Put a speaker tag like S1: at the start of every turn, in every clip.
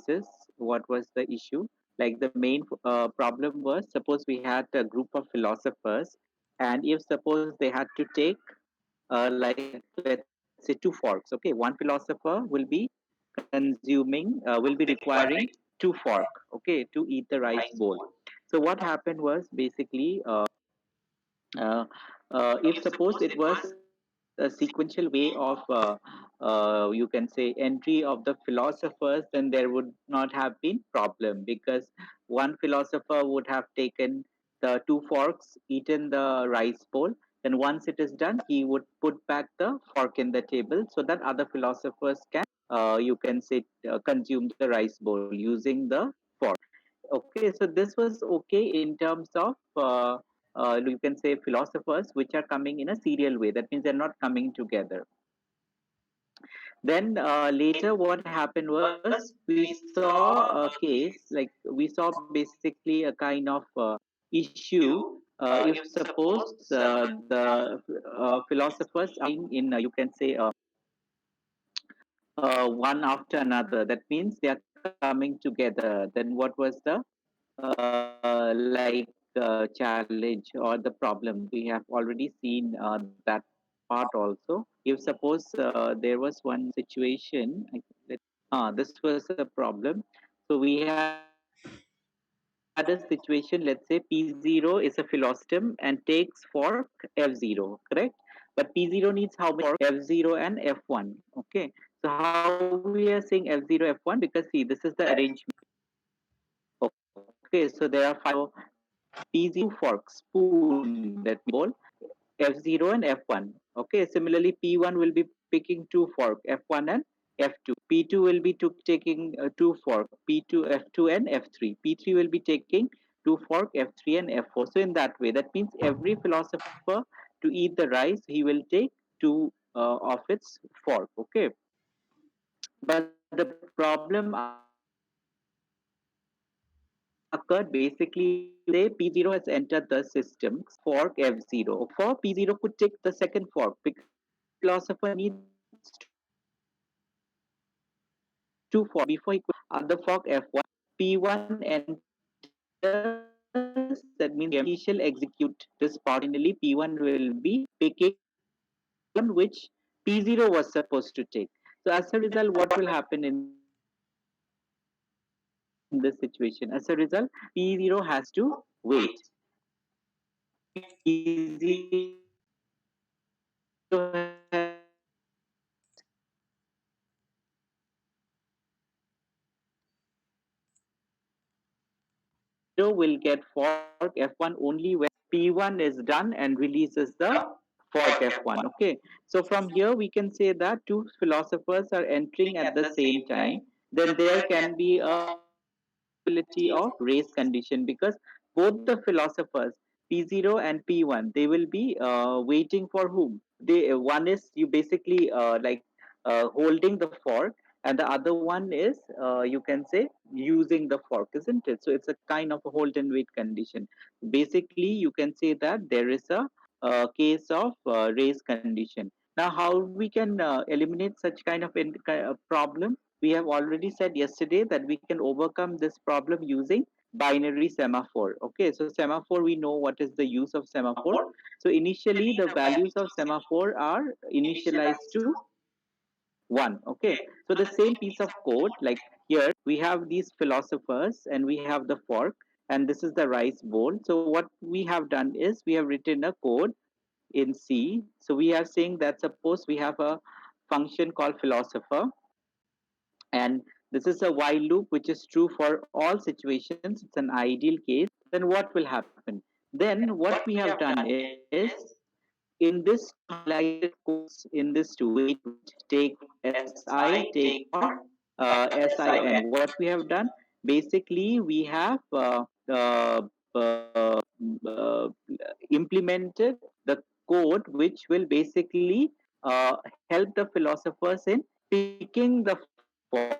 S1: cases, what was the issue? Like the main problem was, suppose we had a group of philosophers, and if suppose they had to take like let's say two forks. Okay, one philosopher will be will be requiring two fork. Okay, to eat the rice bowl. So what happened was basically uh, if suppose it was a sequential way of you can say entry of the philosophers, then there would not have been problem, because one philosopher would have taken the two forks, eaten the rice bowl, then once it is done he would put back the fork in the table so that other philosophers can you can say consume the rice bowl using the fork. Okay, so this was okay in terms of you can say philosophers which are coming in a serial way. That means they're not coming together. Then later, what happened was we saw a case, like we saw basically a kind of issue. If suppose the philosophers are coming in, you can say one after another. That means they are coming together. Then what was the challenge or the problem? We have already seen that part also. If suppose there was one situation, this was a problem. So we had a situation. Let's say P0 is a philosopher and takes fork F0, correct? But P0 needs how many fork? F0 and F1. Okay. So how we are saying F0 F1? Because see, this is the arrangement. Okay. So there are five P0 forks, spoon, that means bowl, F0 and F1. Okay, similarly, P1 will be picking two fork, F1 and F2. P2 will be taking two fork, F2 and F3. P3 will be taking two fork, F3 and F4. So in that way, that means every philosopher to eat the rice, he will take two of its fork. Okay, but the problem occurred basically say P0 has entered the system, fork F0. For P0 could take the second fork because philosopher needs two fork. So before he could take the second fork, before he could take the fork F1, P1 enters. That means P1 will initial execute this part of the process, and finally P1 will be picking the one which P0 was supposed to take. So as a result, what will happen in this situation? As a result, P0 has to wait. P0 has to wait. P0 will get fork F1 only when P1 is done and releases the fork F1. Okay. So from here we can say that two philosophers are entering at the same time. Then there can be a possibility of race condition, because both the philosophers P0 and P1, they will be waiting for whom? They one is you basically holding the fork, and the other one is you can say using the fork, isn't it? So it's a kind of a hold and wait condition. Basically you can say that there is a case of race condition. Now how we can eliminate such kind of problem? We have already said yesterday that we can overcome this problem using binary semaphore. Okay, so semaphore, we know what is the use of semaphore. So initially the values of semaphore are initialized to 1. Okay, so the same piece of code, like here we have these philosophers and we have the fork, and this is the rice bowl. So what we have done is we have written a code in C. So we are saying that suppose we have a function called philosopher, and this is a while loop which is true for all situations. It's an ideal case. Then what will happen? Then what we have done is, in this two highlighted codes, in this two wait, take si, take for sin, what we have done, basically we have uh, uh, implemented the code which will basically help the philosophers in picking the fork,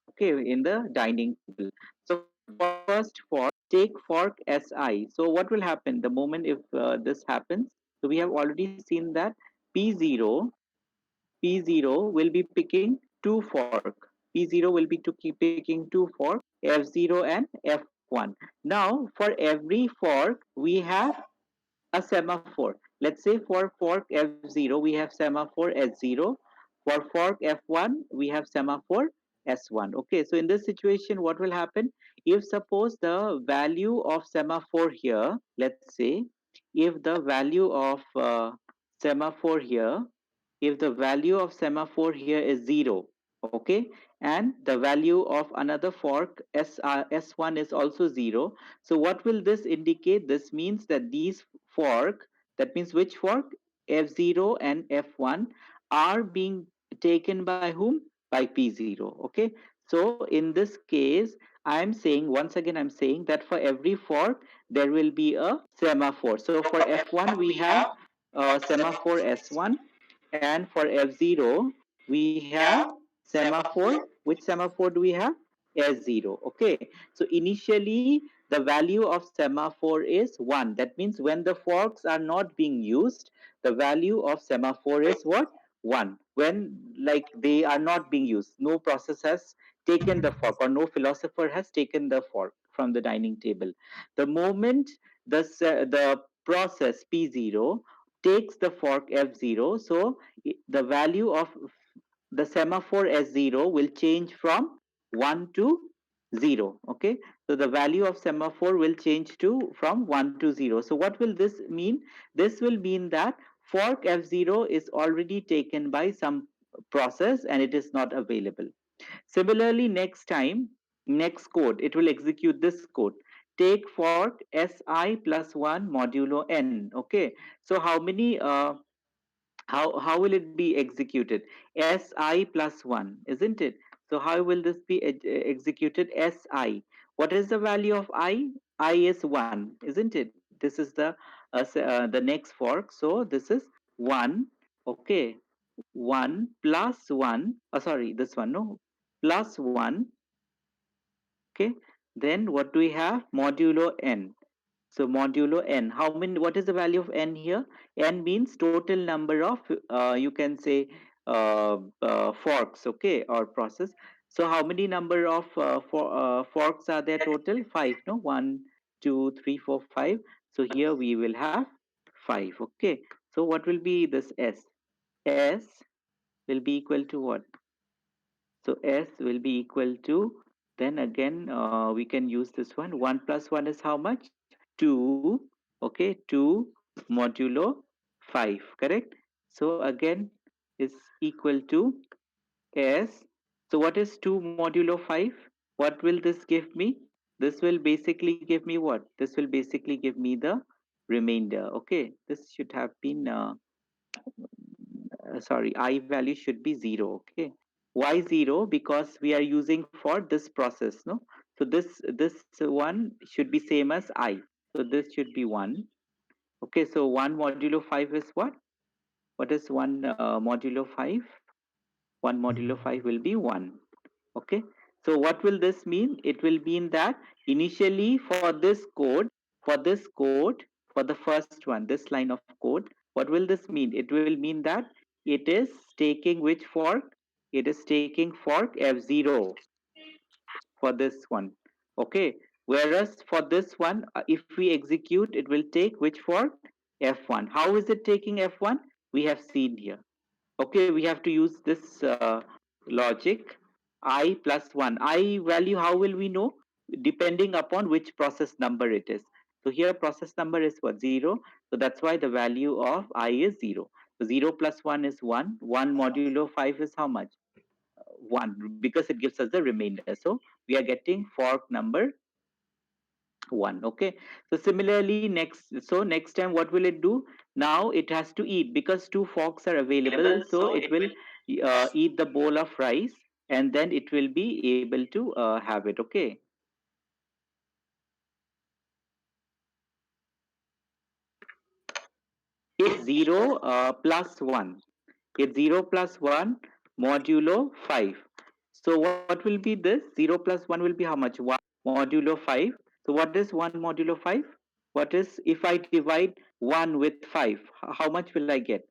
S1: okay, in the dining table. So for first fork, take fork si. So what will happen the moment if this happens? So we have already seen that p0 p0 will be picking two fork. P0 will be to keep taking two forks, F0 and F1. Now for every fork we have a semaphore. Let's say for fork F0 we have semaphore S0. For fork F1 we have semaphore S1. Okay, so in this situation what will happen? If suppose the value of semaphore here, let's say if the value of semaphore here, if the value of semaphore here is 0, okay, and the value of another fork S1 is also 0, so what will this indicate? This means that these fork, that means which fork? F0 and F1 are being taken by whom? By P0. Okay. So in this case, I am saying, once again, I'm saying that for every fork, there will be a semaphore. So for F1, we have semaphore S1, and for F0, we have semaphore. Which semaphore do we have? S0. Okay. So initially, the value of semaphore is 1. That means when the forks are not being used, the value of semaphore is what? 1. When like they are not being used, no process has taken the fork or no philosopher has taken the fork from the dining table. The moment the process P0 takes the fork F0, so the value of the semaphore S0 will change from 1 to 0. Okay, so the value of semaphore will change to from 1 to 0. So what will this mean? This will mean that fork F0 is already taken by some process and it is not available. Similarly, next time, next code, it will execute this code. Take fork Si plus 1 modulo n. Okay, so how will it be executed? Si plus 1, isn't it? So how will this be executed? Si, what is the value of I is 1, isn't it? This is the next fork, so this is 1. Okay, 1 plus 1, sorry, this one, no, plus 1. Okay, then what do we have? Modulo n. So modulo n, how many? What is the value of n here? N means total number of you can say forks, okay, or process. So how many number of forks are there total? Five, no? One, two, three, four, five. So here we will have five. Okay. So what will be this s? S will be equal to what? So s will be equal to, then again we can use this one. 1 plus 1 is how much? 2. Okay, 2 modulo 5, correct? So again is equal to s. So what is 2 modulo 5? What will this give me? This will basically give me what? This will basically give me the remainder. Okay, this should have been sorry, I value should be 0. Okay, why 0? Because we are using for this process, no? So this one should be same as I, so this should be 1. Okay, so 1 modulo 5 is what is 1 modulo 5? 1 modulo 5 will be 1. Okay, so what will this mean? It will mean that initially for the first one, this line of code, what will this mean? It will mean that it is taking which fork? It is taking fork F0 for this one. Okay, whereas for this one, if we execute, it will take which fork? F1. How is it taking F1? We have seen here. Okay, we have to use this logic. I plus 1. I value, how will we know? Depending upon which process number it is. So here process number is what? 0. So that's why the value of I is 0. So 0 plus 1 is 1. 1 modulo 5 is how much? 1, because it gives us the remainder. So we are getting fork number 1. Okay, so similarly next time what will it do? Now it has to eat, because two forks are available, so it will eat the bowl of rice, and then it will be able to have it. Okay, it's 0 plus 1. It's 0 plus 1 modulo 5. So what will be this? 0 plus 1 will be how much? 1 modulo 5. So what is 1 modulo 5? What is, if I divide 1 with 5, how much will I get?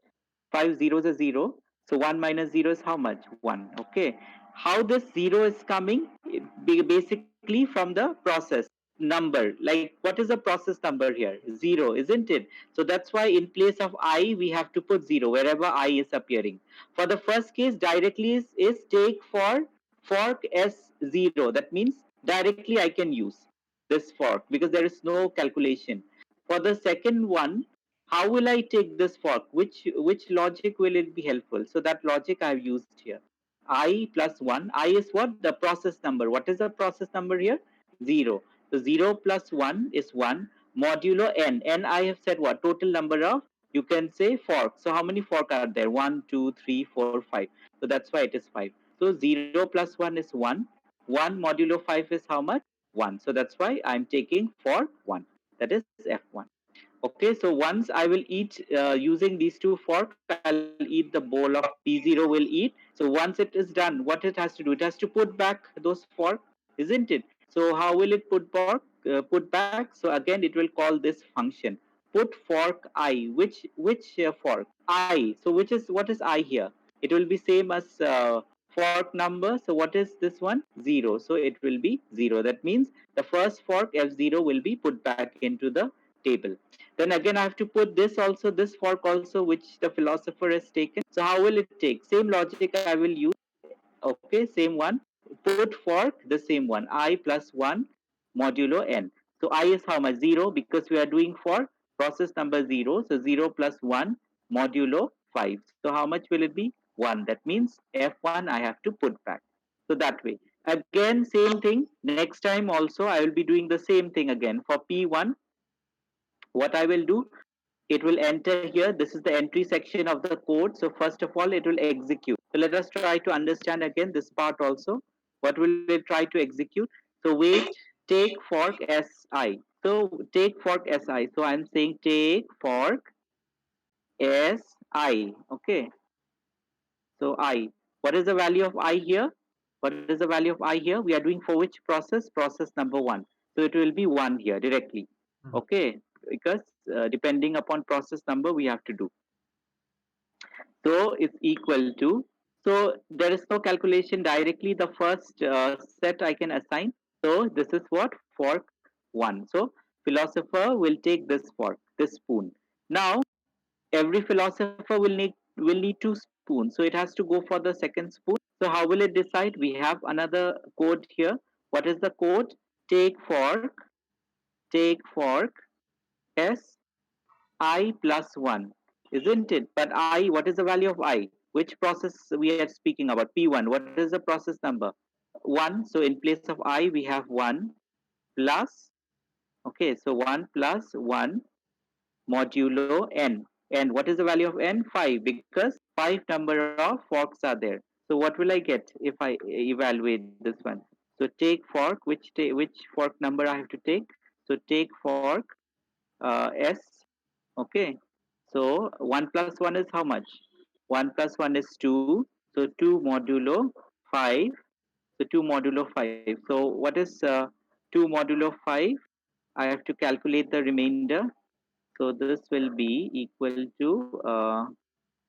S1: 5 zeros are 0. So 1 minus 0 is how much? 1. Okay. how this zero is coming? Basically from the process number. Like, what is the process number here? Zero, isn't it? So that's why in place of I we have to put zero wherever I is appearing. For the first case, directly is take for fork S0. That means directly I can use this fork because there is no calculation. For the second one, how will I take this fork? Which logic will it be helpful? So that logic I have used here. I plus 1. I is what? The process number. What is the process number here? 0. So 0 plus 1 is 1. Modulo n. N I have said what? Total number of, you can say, forks. So how many forks are there? 1, 2, 3, 4, 5. So that's why it is 5. So 0 plus 1 is 1. 1 modulo 5 is how much? 1. So that's why I'm taking for 1. That is F1. Okay, so once I will eat using these two forks, I'll eat the bowl of P0 will eat. So once it is done, what it has to do? It has to put back those forks, isn't it? So how will it put back? So again, it will call this function. Put fork I. Which fork? I. So what is I here? It will be same as fork number. So what is this one? 0. So it will be 0. That means the first fork F0 will be put back into the table. Then again, I have to put this also, this fork also, which the philosopher has taken. So how will it take? Same logic I will use. Okay, same one. Put fork, the same one. I plus 1 modulo n. So I is how much? 0, because we are doing for process number 0. So 0 plus 1 modulo 5. So how much will it be? 1. That means F1 I have to put back. So that way. Again, same thing. Next time also I will be doing the same thing again. For P1, what I will do, it will enter here. This is the entry section of the code. So first of all, it will execute. So let us try to understand again this part also. What will it try to execute? So wait, take fork si. So take fork si. So I'm saying take fork si. Okay. So I. What is the value of I here? What is the value of I here? We are doing for which process? Process number 1. So it will be 1 here directly. Okay. Because depending upon process number, we have to do. So it's equal to, so there is no calculation directly. The first set I can assign. So this is what? Fork 1. So philosopher will take this fork, this spoon. Now every philosopher will need two spoons. So it has to go for the second spoon. So how will it decide? We have another code here. What is the code? Take fork, take fork, S I plus 1, isn't it? But I, what is the value of I? Which process we are speaking about? P1. What is the process number? 1. So in place of I, we have 1 plus, okay, so 1 plus 1 modulo n. And what is the value of n? 5, because 5 number of forks are there. So what will I get if I evaluate this one? So take fork, which fork number I have to take? So take fork S. Okay. So 1 plus 1 is how much? 1 plus 1 is 2. So 2 modulo 5. So 2 modulo 5. So what is 2 modulo 5? I have to calculate the remainder. So this will be equal to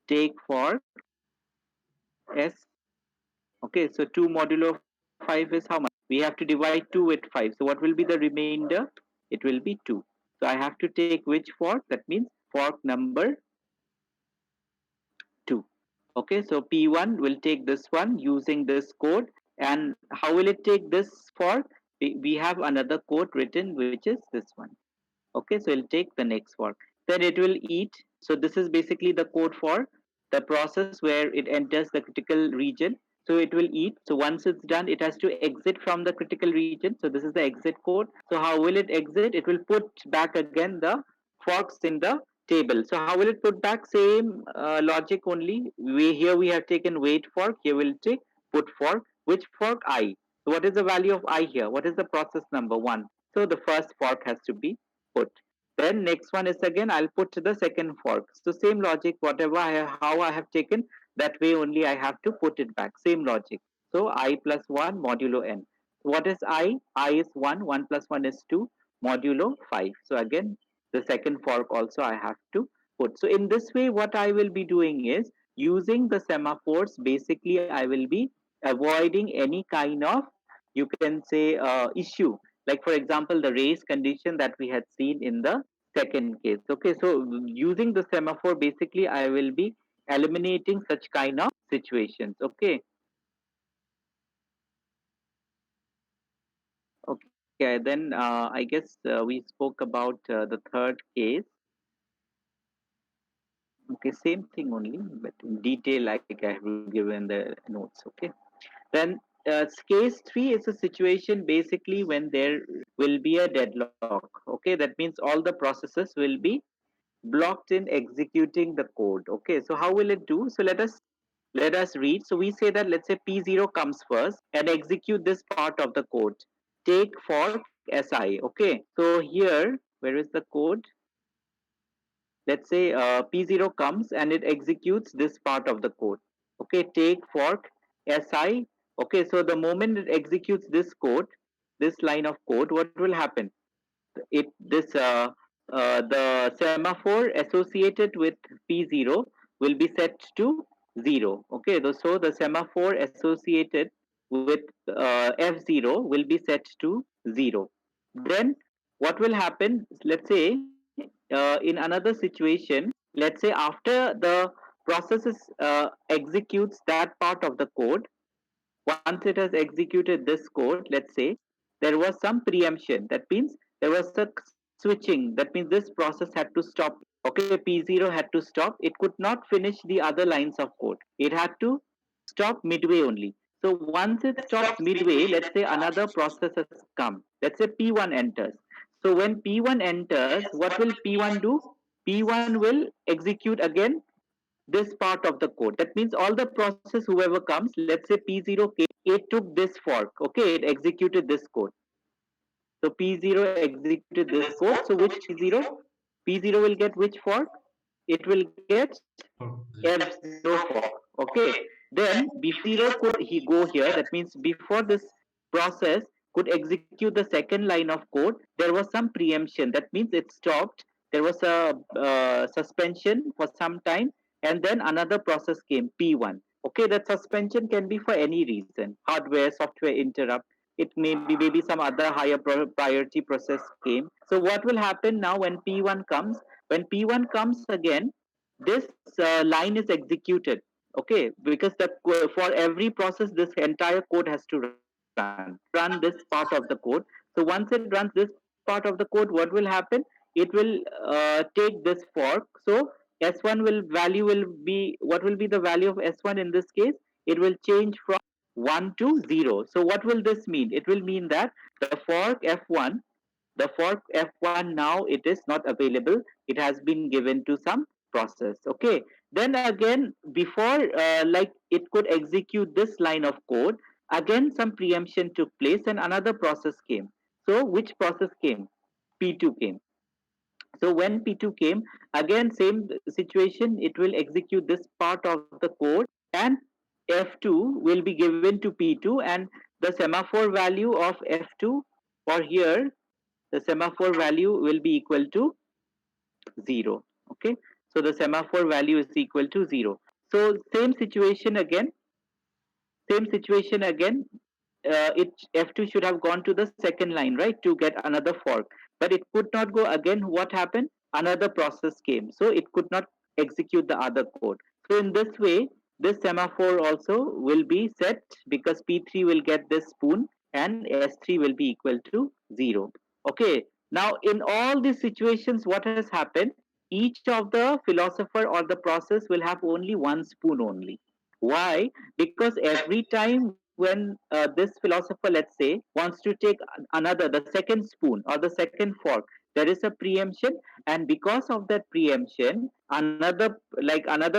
S1: take for S. Okay. So 2 modulo 5 is how much? We have to divide 2 with 5. So what will be the remainder? It will be 2. So I have to take which fork? That means fork number 2. Okay, so P1 will take this one using this code. And how will it take this fork? We have another code written, which is this one. Okay, so it'll take the next fork. Then it will eat. So this is basically the code for the process where it enters the critical region. So it will eat. So once it's done, it has to exit from the critical region. So this is the exit code. So how will it exit? It will put back again the forks in the table. So how will it put back? Same logic only. We have taken wait fork. Here we'll take put fork. Which fork? I. So what is the value of I here? What is the process number? 1. So the first fork has to be put. Then next one is again I'll put the second fork. So same logic, whatever how I have taken, that way only I have to put it back. Same logic. So I plus 1 modulo n. What is I? I is 1. 1 plus 1 is 2 modulo 5. So again the second fork also I have to put. So in this way what I will be doing is using the semaphores, basically I will be avoiding any kind of, you can say, issue. Like for example, the race condition that we had seen in the second case. Okay, so using the semaphore, basically, I will be eliminating such kind of situations. Okay, then I guess we spoke about the third case. Okay, same thing only, but in detail, like I have given the notes. Okay, then case three is a situation basically when there will be a deadlock. Okay, that means all the processes will be blocked in executing the code. Okay, so how will it do? So let us read. So we say that, let's say P0 comes first and execute this part of the code. Take fork SI. Okay, so here, where is the code? Let's say P0 comes and it executes this part of the code. Okay, take fork SI. Okay, so the moment it executes this code, this line of code, what will happen? It this The semaphore associated with P0 will be set to 0. Okay, so the semaphore associated with F0 will be set to 0. Then what will happen? Let's say in another situation, let's say after the process executes that part of the code, once it has executed this code, let's say there was some preemption. That means there was a switching. That means this process had to stop. Okay, P0 had to stop. It could not finish the other lines of code. It had to stop midway only. So once it stops midway, let's say another process has come. Let's say P1 enters. So when P1 enters, what will P1 do? P1 will execute again this part of the code. That means all the process, whoever comes, let's say P0 came, it took this fork. Okay, it executed this code. So P0 executed this code. So which P0? P0 will get which fork? It will get F0 fork. Okay. Then P0 could he go here. That means before this process could execute the second line of code, there was some preemption. That means it stopped. There was a suspension for some time, and then another process came, P1. Okay, that suspension can be for any reason: hardware, software interrupt. It may be maybe some other higher priority process came. So what will happen now when P1 comes? When P1 comes again, this line is executed. Okay, because for every process this entire code has to run. It has to run this part of the code. So once it runs this part of the code, what will happen? It will take this fork. So s1 will value will be, what will be the value of s1 in this case? It will change from 1 to 0. So what will this mean? It will mean that the fork f1, the fork f1, now it is not available. It has been given to some process. Okay, then again, before like it could execute this line of code, again some preemption took place and another process came. So which process came? P2 came. So when P2 came, again same situation, it will execute this part of the code, and F2 will be given to P2, and the semaphore value of F2 for here, the semaphore value will be equal to 0. Okay, so the semaphore value is equal to 0. So same situation again, it F2 should have gone to the second line, right, to get another fork, but it could not go. Again, what happened? Another process came, so it could not execute the other code. So in this way, this semaphore also will be set, because P3 will get this spoon and S3 will be equal to 0. Okay, now in all these situations, what has happened? Each of the philosopher or the process will have only one spoon only. Why? Because every time when this philosopher, let's say, wants to take another, the second spoon or the second fork, there is a preemption, and because of that preemption, another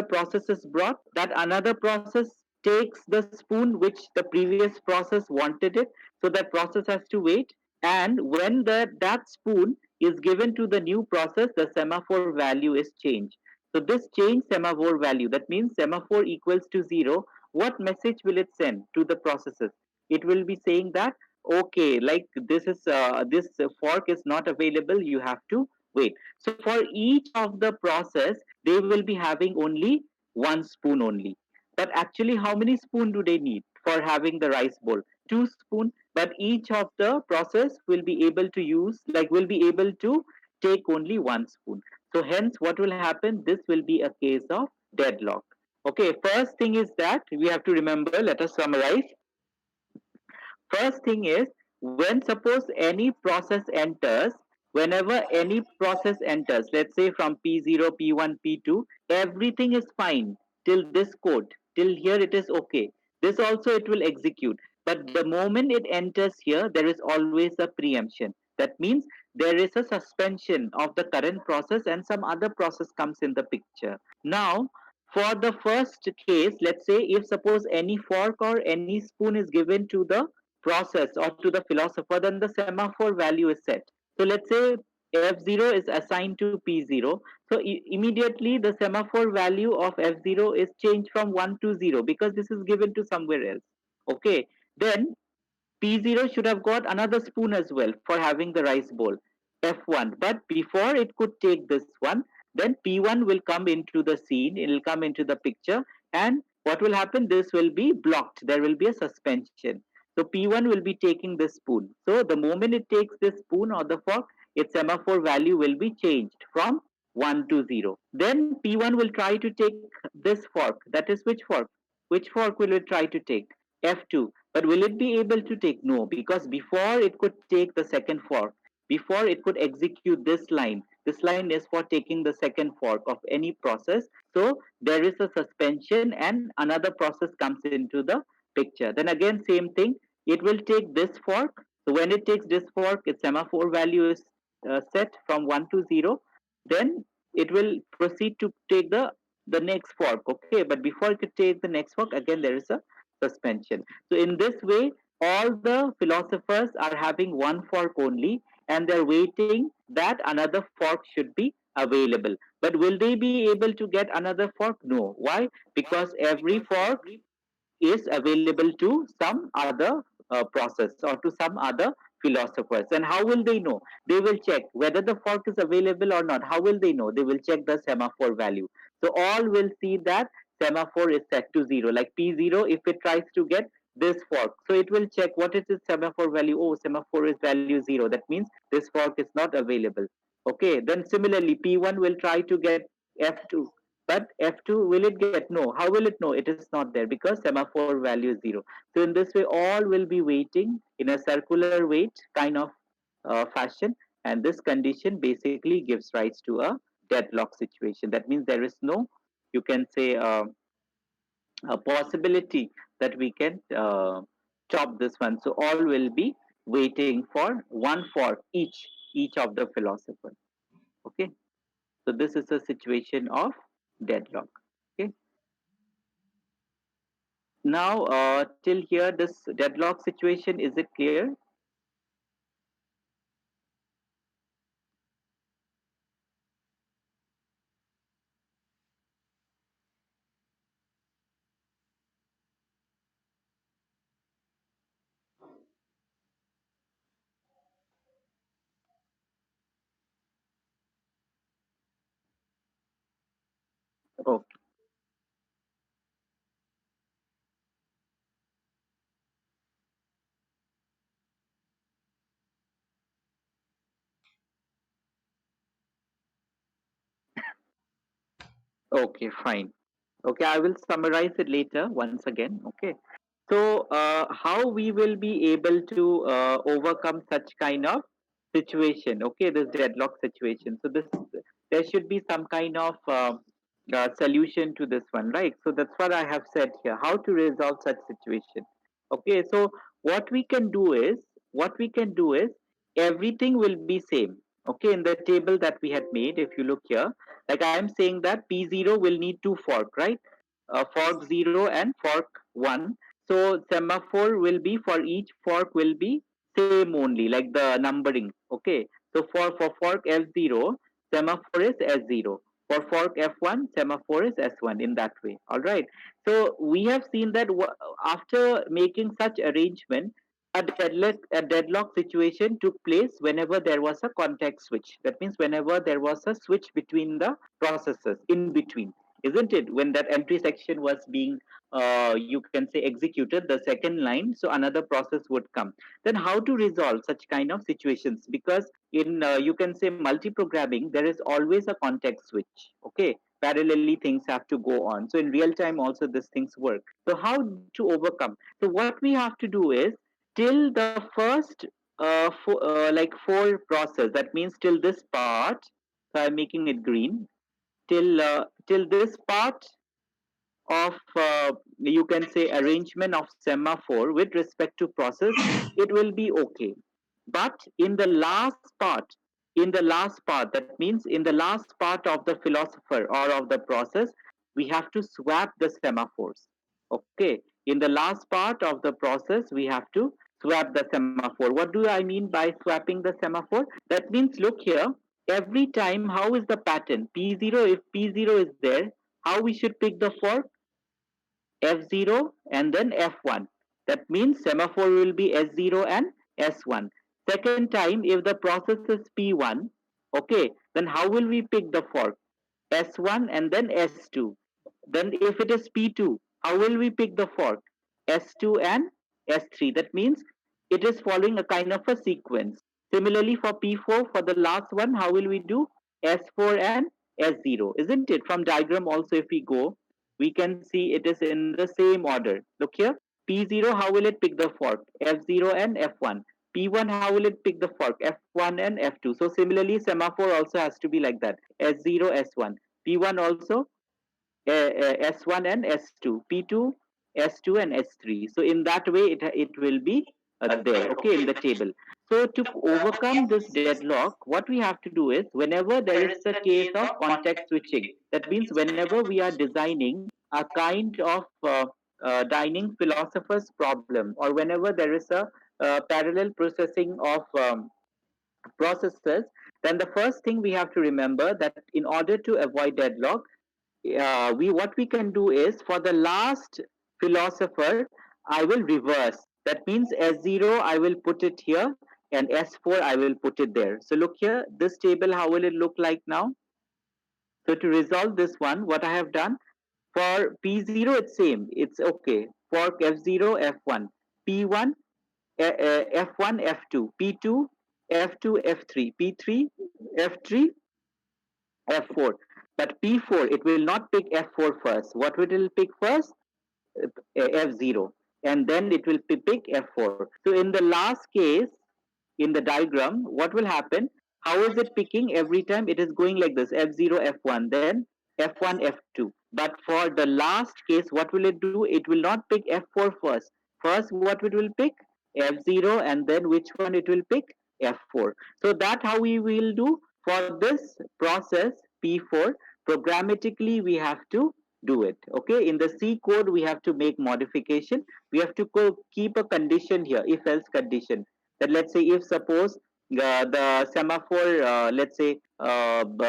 S1: process is brought. That another process takes the spoon which the previous process wanted it, so that process has to wait. And when that spoon is given to the new process, the semaphore value is changed. So this change semaphore value, that means semaphore equals to 0, what message will it send to the processes? It will be saying that, okay, like this fork is not available, you have to wait. So for each of the process, they will be having only one spoon only. But actually, how many spoon do they need? for having the rice bowl. 2 spoon, but each of the process will be able to use, like will be able to take only 1 spoon. So hence what will happen, this will be a case of deadlock. Okay, first thing is that we have to remember, let us summarize. First thing is, when suppose any process enters, whenever any process enters, let's say from P0, P1, P2, everything is fine till this code, till here it is okay. This also it will execute. But the moment it enters here, there is always a preemption. That means there is a suspension of the current process and some other process comes in the picture. Now, for the first case, let's say if suppose any fork or any spoon is given to the process or to the philosopher, then the semaphore value is set. So let's say F0 is assigned to P0. So immediately the semaphore value of F0 is changed from 1 to 0 because this is given to somewhere else. Okay. Then P0 should have got another spoon as well for having the rice bowl, F1. But before it could take this one, then P1 will come into the scene, it will come into the picture, and what will happen? This will be blocked. There will be a suspension. So P1 will be taking this spoon. So the moment it takes this spoon or the fork, its semaphore value will be changed from 1 to 0. Then P1 will try to take this fork. That is which fork? Which fork will it try to take? F2. But will it be able to take? No, because before it could take the second fork, before it could execute this line is for taking the second fork of any process. So there is a suspension and another process comes into the picture. Then again, same thing, it will take this fork. So when it takes this fork, its semaphore value is set from 1 to 0. Then it will proceed to take the next fork. Okay, but before it could take the next fork, again there is a suspension. So in this way, all the philosophers are having one fork only, and they're waiting that another fork should be available. But will they be able to get another fork? No. Why? Because every fork is available to some other process or to some other philosophers. And how will they know? They will check whether the fork is available or not. How will they know? They will check the semaphore value. So all will see that semaphore is set to 0. Like P0, if it tries to get this fork, so it will check what is its semaphore value. Oh, semaphore is value 0. That means this fork is not available. Okay, then similarly, P1 will try to get F2, but F2, will it get? No. How will it know? It is not there because semaphore value is 0. So in this way, all will be waiting in a circular wait kind of fashion, and this condition basically gives rise to a deadlock situation. That means there is no, you can say, a possibility that we can stop this one. So all will be waiting for one for each of the philosophers. Okay. So this is a situation of deadlock. Okay. Now, till here, this deadlock situation, is it clear? Okay, okay, fine. Okay, I will summarize it later once again. Okay, so how we will be able to overcome such kind of situation? Okay, this deadlock situation. So this, there should be some kind of solution to this one, right? So that's what I have said here. How to resolve such situation? Okay, so what we can do is everything will be same. Okay, in the table that we had made, if you look here, like I am saying that P0 will need two fork, right? Fork 0 and fork 1. So semaphore will be for each fork will be same only, like the numbering. Okay. So for fork F0, semaphore is S0. For fork F1, semaphore is S1 in that way. All right. So we have seen that after making such arrangement, a deadlock situation took place whenever there was a context switch. That means whenever there was a switch between the processes in between. isn't it? When that entry section was being, you can say, executed, the second line, so another process would come. Then how to resolve such kind of situations? Because in, you can say, multi-programming, there is always a context switch. Okay, parallelly things have to go on. So in real time also these things work. So how to overcome? So what we have to do is, till the first like four process, that means till this part, so I'm making it green, till this part of, you can say, arrangement of semaphore with respect to process, it will be okay. But in the last part, that means in the last part of the philosopher or of the process, we have to swap the semaphores. Okay, in the last part of the process, we have to swap the semaphore. What do I mean by swapping the semaphore? That means, look here, every time, how is the pattern? P0, if P0 is there, how we should pick the fork? F0 and then F1. That means semaphore will be S0 and S1. Second time, if the process is P1, okay, then how will we pick the fork? S1 and then S2. Then if it is P2, how will we pick the fork? S2 and S3. That means it is following a kind of a sequence. Similarly for P4, for the last one, how will we do? S4 and S0, isn't it? From diagram also, if we go, we can see it is in the same order. Look here, P0, how will it pick the fork? F0 and F1. P1, how will it pick the fork? F1 and F2. So similarly, semaphore also has to be like that. S0, S1. P1 also, S1 and S2, P2, S2 and S3. So in that way, it will be there, okay, in the table. So to overcome this deadlock, what we have to do is, whenever there is a case of context switching, that means whenever we are designing a kind of dining philosopher's problem, or whenever there is a parallel processing of processes, then the first thing we have to remember that in order to avoid deadlock, we what we can do is, for the last philosopher, I will reverse. That means S0 I will put it here, and S4 I will put it there. So look here, this table, how will it look like now? So to resolve this one, what I have done, for P0 it's same, it's okay. For F0, F1, P1, F1, F2, P2, F2, F3, P3, F3, F4. But P4, it will not pick F4 first. What will it pick first? F0. And then it will pick F4. So in the last case, in the diagram, what will happen? How is it picking every time? It is going like this: F0, F1, then F1, F2. But for the last case, what will it do? It will not pick F4 first. First, what it will pick? F0, and then which one it will pick? F4. So that how we will do for this process P4. Programmatically, we have to do it. Okay, in the C code, we have to make modification. We have to keep a condition here, if else condition, that let's say, if suppose the semaphore, let's say, the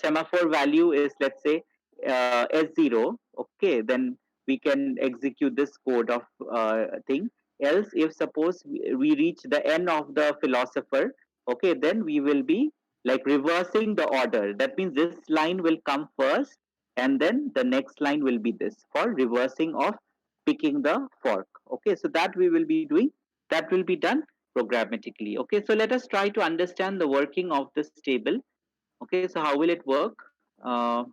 S1: semaphore value is, let's say, S0, okay, then we can execute this code of thing. Else, if suppose we reach the end of the philosopher, okay, then we will be like reversing the order. That means this line will come first, and then the next line will be this, for reversing of picking the fork. Okay, so that we will be doing, that will be done programmatically. Okay, so let us try to understand the working of this table. Okay, so how will it work? So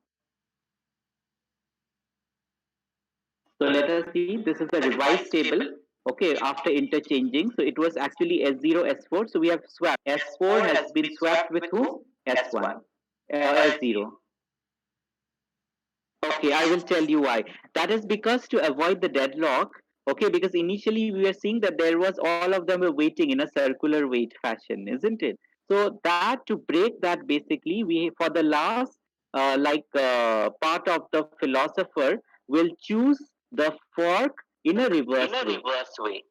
S1: let us see, this is the revised table. Okay, after interchanging, so it was actually S0, S4, so we have swapped. S4 has been swapped with whom? S1, S0. Okay, I will tell you why. That is because to avoid the deadlock, okay, because initially we were seeing that there was, all of them were waiting in a circular wait fashion, isn't it? So that, to break that, basically, we, for the last part of the philosopher, will choose the fork in a reverse way.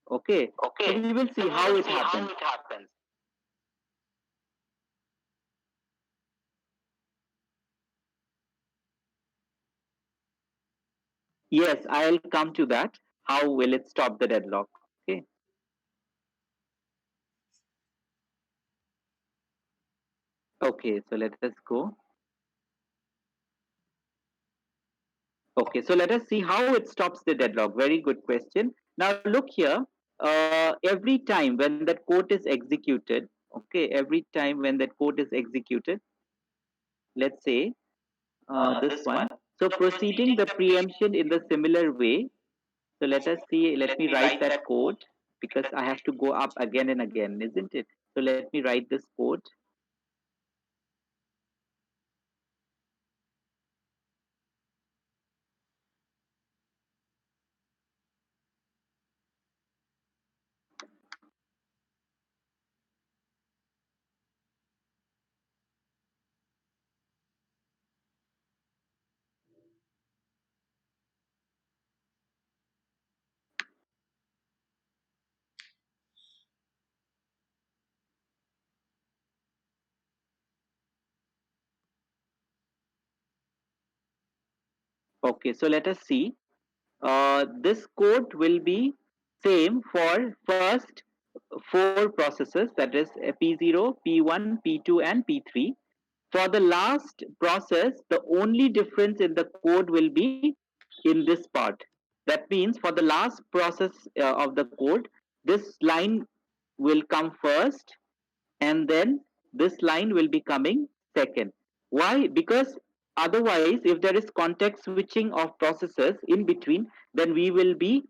S1: Okay, so we will see how it happens. Yes, I'll come to that. How will it stop the deadlock? Okay. Okay, so let us go. Okay, so let us see how it stops the deadlock. Very good question. Now look here. Every time when that code is executed, okay, every time when that code is executed, let's say this one. So proceeding the preemption in the similar way. So let us see. Let me write that code because I have to go up again and again, isn't it? So let me write this code. Okay, so let us see. This code will be same for first four processes, that is P0, P1, P2 and P3. For the last process, the only difference in the code will be in this part. That means for the last process of the code, this line will come first and then this line will be coming second. Why? Because otherwise, if there is context switching of processes in between, then we will be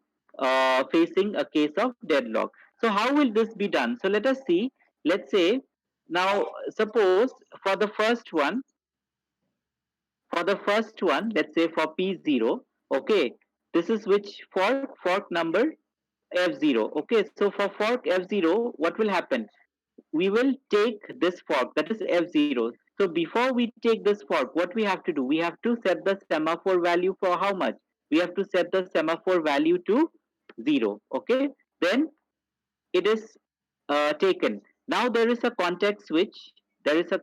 S1: facing a case of deadlock. So how will this be done? So let us see. Let's say now suppose for the first one, let's say for P0, okay, this is which fork number F0. Okay, so for fork F0, what will happen? We will take this fork, that is F0. So before we take this fork, what we have to do? We have to set the semaphore value for how much? We have to set the semaphore value to 0. Okay, then it is taken. Now there is a context switch. There is a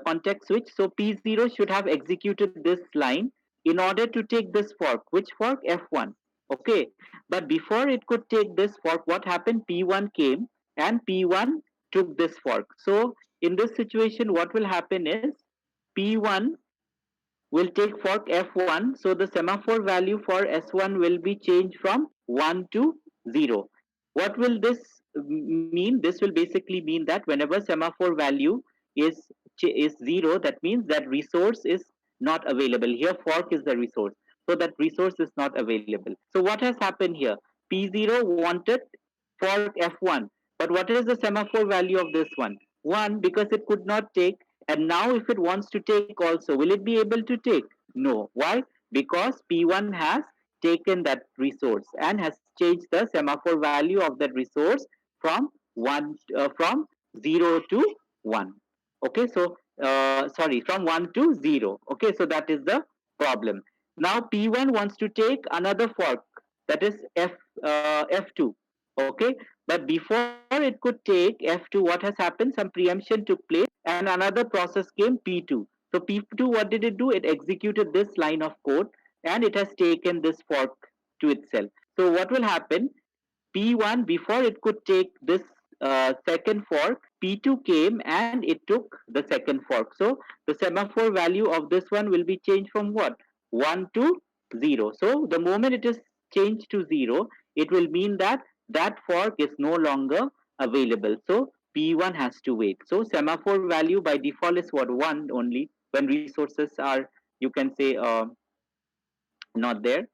S1: context switch. So P0 should have executed this line in order to take this fork. Which fork? F1. Okay. But before it could take this fork, what happened? P1 came and P1 took this fork. So in this situation, what will happen is P1 will take fork F1. So the semaphore value for S1 will be changed from 1 to 0. What will this mean? This will basically mean that whenever semaphore value is 0, that means that resource is not available. Here fork is the resource. So that resource is not available. So what has happened here? P0 wanted fork F1. But what is the semaphore value of this one? 1, because it could not take. And now if it wants to take also, will it be able to take? No. Why? Because P1 has taken that resource and has changed the semaphore value of that resource from 0 to 1. Okay, so sorry, from 1 to 0. Okay, so that is the problem. Now P1 wants to take another fork, that is F2. Okay, but before it could take F2, what has happened? Some preemption took place and another process came P2. So P2, what did it do? It executed this line of code and it has taken this fork to itself. So what will happen? P1, before it could take this second fork, P2 came and it took the second fork. So the semaphore value of this one will be changed from what? 1 to 0. So the moment it is changed to 0, it will mean that that fork is no longer available. So P1 has to wait. So semaphore value by default is what? 1 only when resources are, you can say, not there.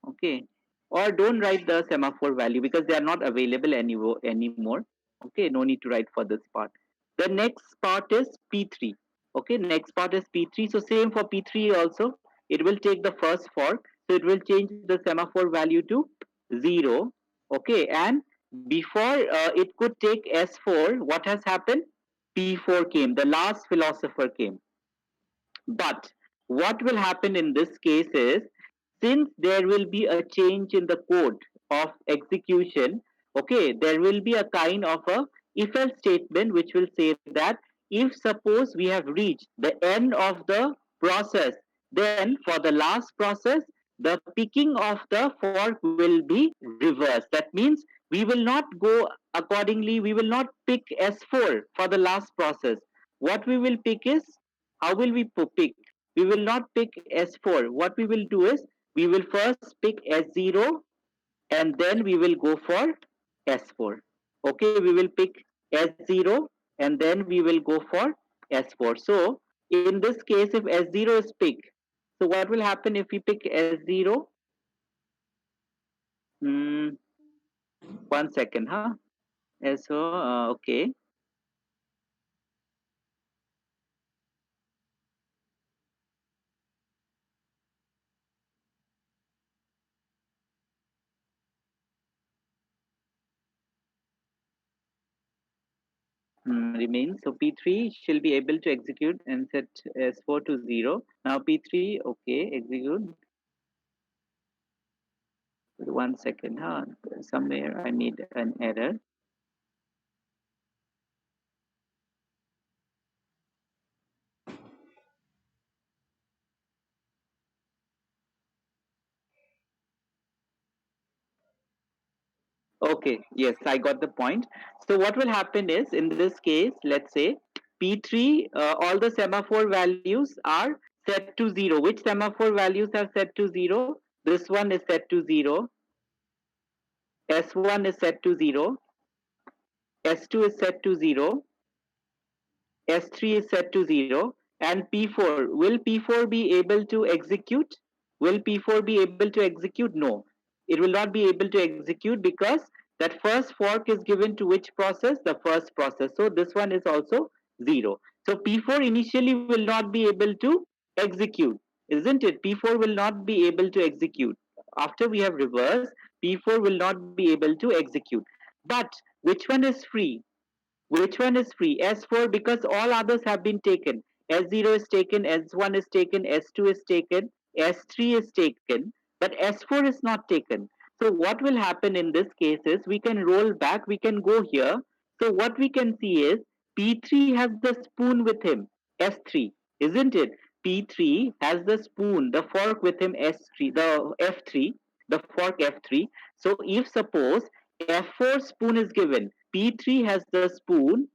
S1: Okay, or don't write the semaphore value because they are not available anymore. Okay, no need to write for this part. The next part is P3. Okay, next part is P3. So same for P3 also, it will take the first fork, so it will change the semaphore value to 0. Okay, and before it could take S4, what has happened? P4 came, the last philosopher came. But what will happen in this case is, since there will be a change in the code of execution, okay, there will be a kind of a if else statement which will say that if suppose we have reached the end of the process, then for the last process, the picking of the fork will be reversed. That means we will not go accordingly, we will not pick S4 for the last process. What we will pick is, how will we pick? We will not pick S4. What we will do is, we will first pick S0 and then we will go for S4. Okay, we will pick S0 and then we will go for S4. So in this case, if S0 is picked, so what will happen if we pick S0? Hmm, 1 second, huh? So, okay. Remains. So P3 shall be able to execute and set S4 to 0. Now P3, okay, execute. 1 second, huh? Somewhere I made an error. Okay, yes, I got the point. So what will happen is, in this case, let's say P3, all the semaphore values are set to 0. Which semaphore values are set to 0? This one is set to 0. S1 is set to 0. S2 is set to 0. S3 is set to 0, and P4. Will P4 be able to execute? Will P4 be able to execute? No, it will not be able to execute because that first fork is given to which process? The first process. So this one is also 0. So P4 initially will not be able to execute, isn't it? P4 will not be able to execute. After we have reversed, P4 will not be able to execute. But which one is free? Which one is free? S4, because all others have been taken. S0 is taken, S1 is taken, S2 is taken, S3 is taken, but S4 is not taken. So what will happen in this case is we can roll back, we can go here. So what we can see is P3 has the spoon with him, S3, isn't it? P3 has the spoon, the fork with him, S3, the F3, the fork F3. So if suppose F4 spoon is given, P3 has the spoon,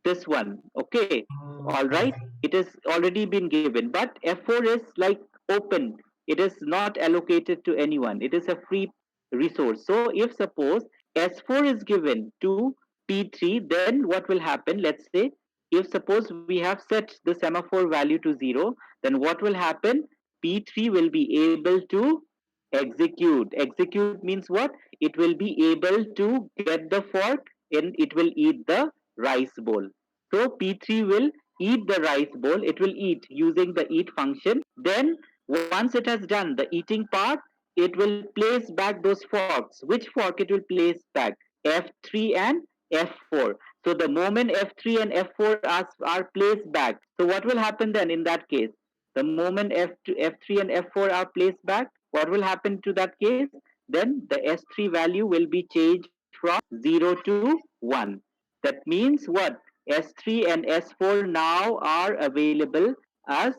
S1: this one, okay, all right, it has already been given, but F4 is like open, it is not allocated to anyone, it is a free resource. So if suppose S4 is given to P3, then what will happen? Let's say if suppose we have set the semaphore value to 0, then what will happen? P3 will be able to execute. Execute means what? It will be able to get the fork and it will eat the rice bowl. So P3 will eat the rice bowl, it will eat using the eat function. Then once it has done the eating part, it will place back those forks. Which fork it will place back? F3 and F4. So the moment F3 and F4 are placed back, so what will happen then in that case? The moment F3 and F4 are placed back, what will happen to that case? Then the S3 value will be changed from 0 to 1. That means what? S3 and S4 now are available as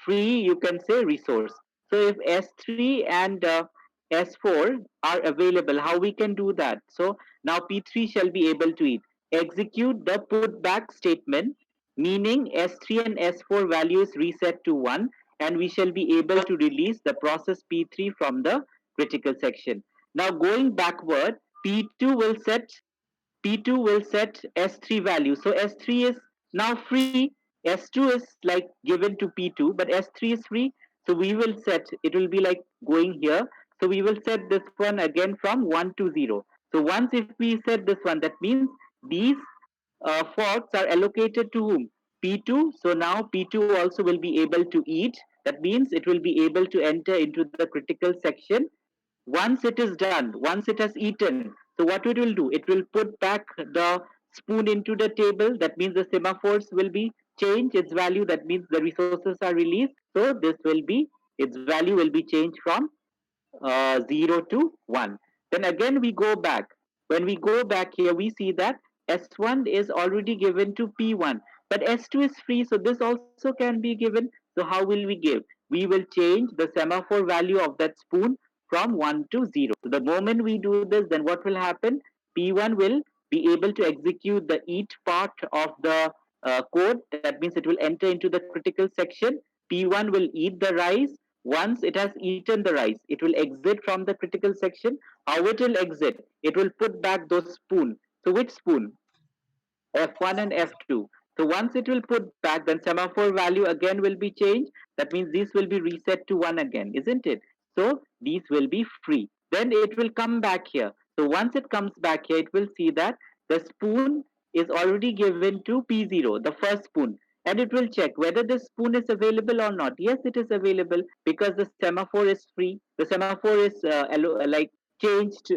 S1: free, you can say, resource. So if S3 and S4 are available, how we can do that? So now P3 shall be able to execute the put back statement, meaning S3 and S4 values reset to 1, and we shall be able to release the process P3 from the critical section. Now going backward, P2 will set P2 will set S3 value. So S3 is now free. S2 is like given to P2, but S3 is free. So we will set, it will be like going here. So we will set this one again from 1 to 0. So once if we set this one, that means these forks are allocated to whom? P2. So now P2 also will be able to eat. That means it will be able to enter into the critical section. Once it is done, once it has eaten, so what it will do? It will put back the spoon into the table. That means the semaphores will be changed its value. That means the resources are released. So this will be, its value will be changed from 0 to 1. Then again we go back. When we go back here, we see that S1 is already given to P1, but S2 is free, so this also can be given. So how will we give? We will change the semaphore value of that spoon from 1 to 0. So the moment we do this, then what will happen? P1 will be able to execute the eat part of the code. That means it will enter into the critical section. P1 will eat the rice. Once it has eaten the rice, it will exit from the critical section. How it will exit? It will put back those spoon. So which spoon? F1 and F2. So once it will put back, then semaphore value again will be changed. That means this will be reset to 1 again, isn't it? So these will be free. Then it will come back here. So once it comes back here, it will see that the spoon is already given to P0, the first spoon. And it will check whether this spoon is available or not. Yes, it is available because the semaphore is free. The semaphore is like changed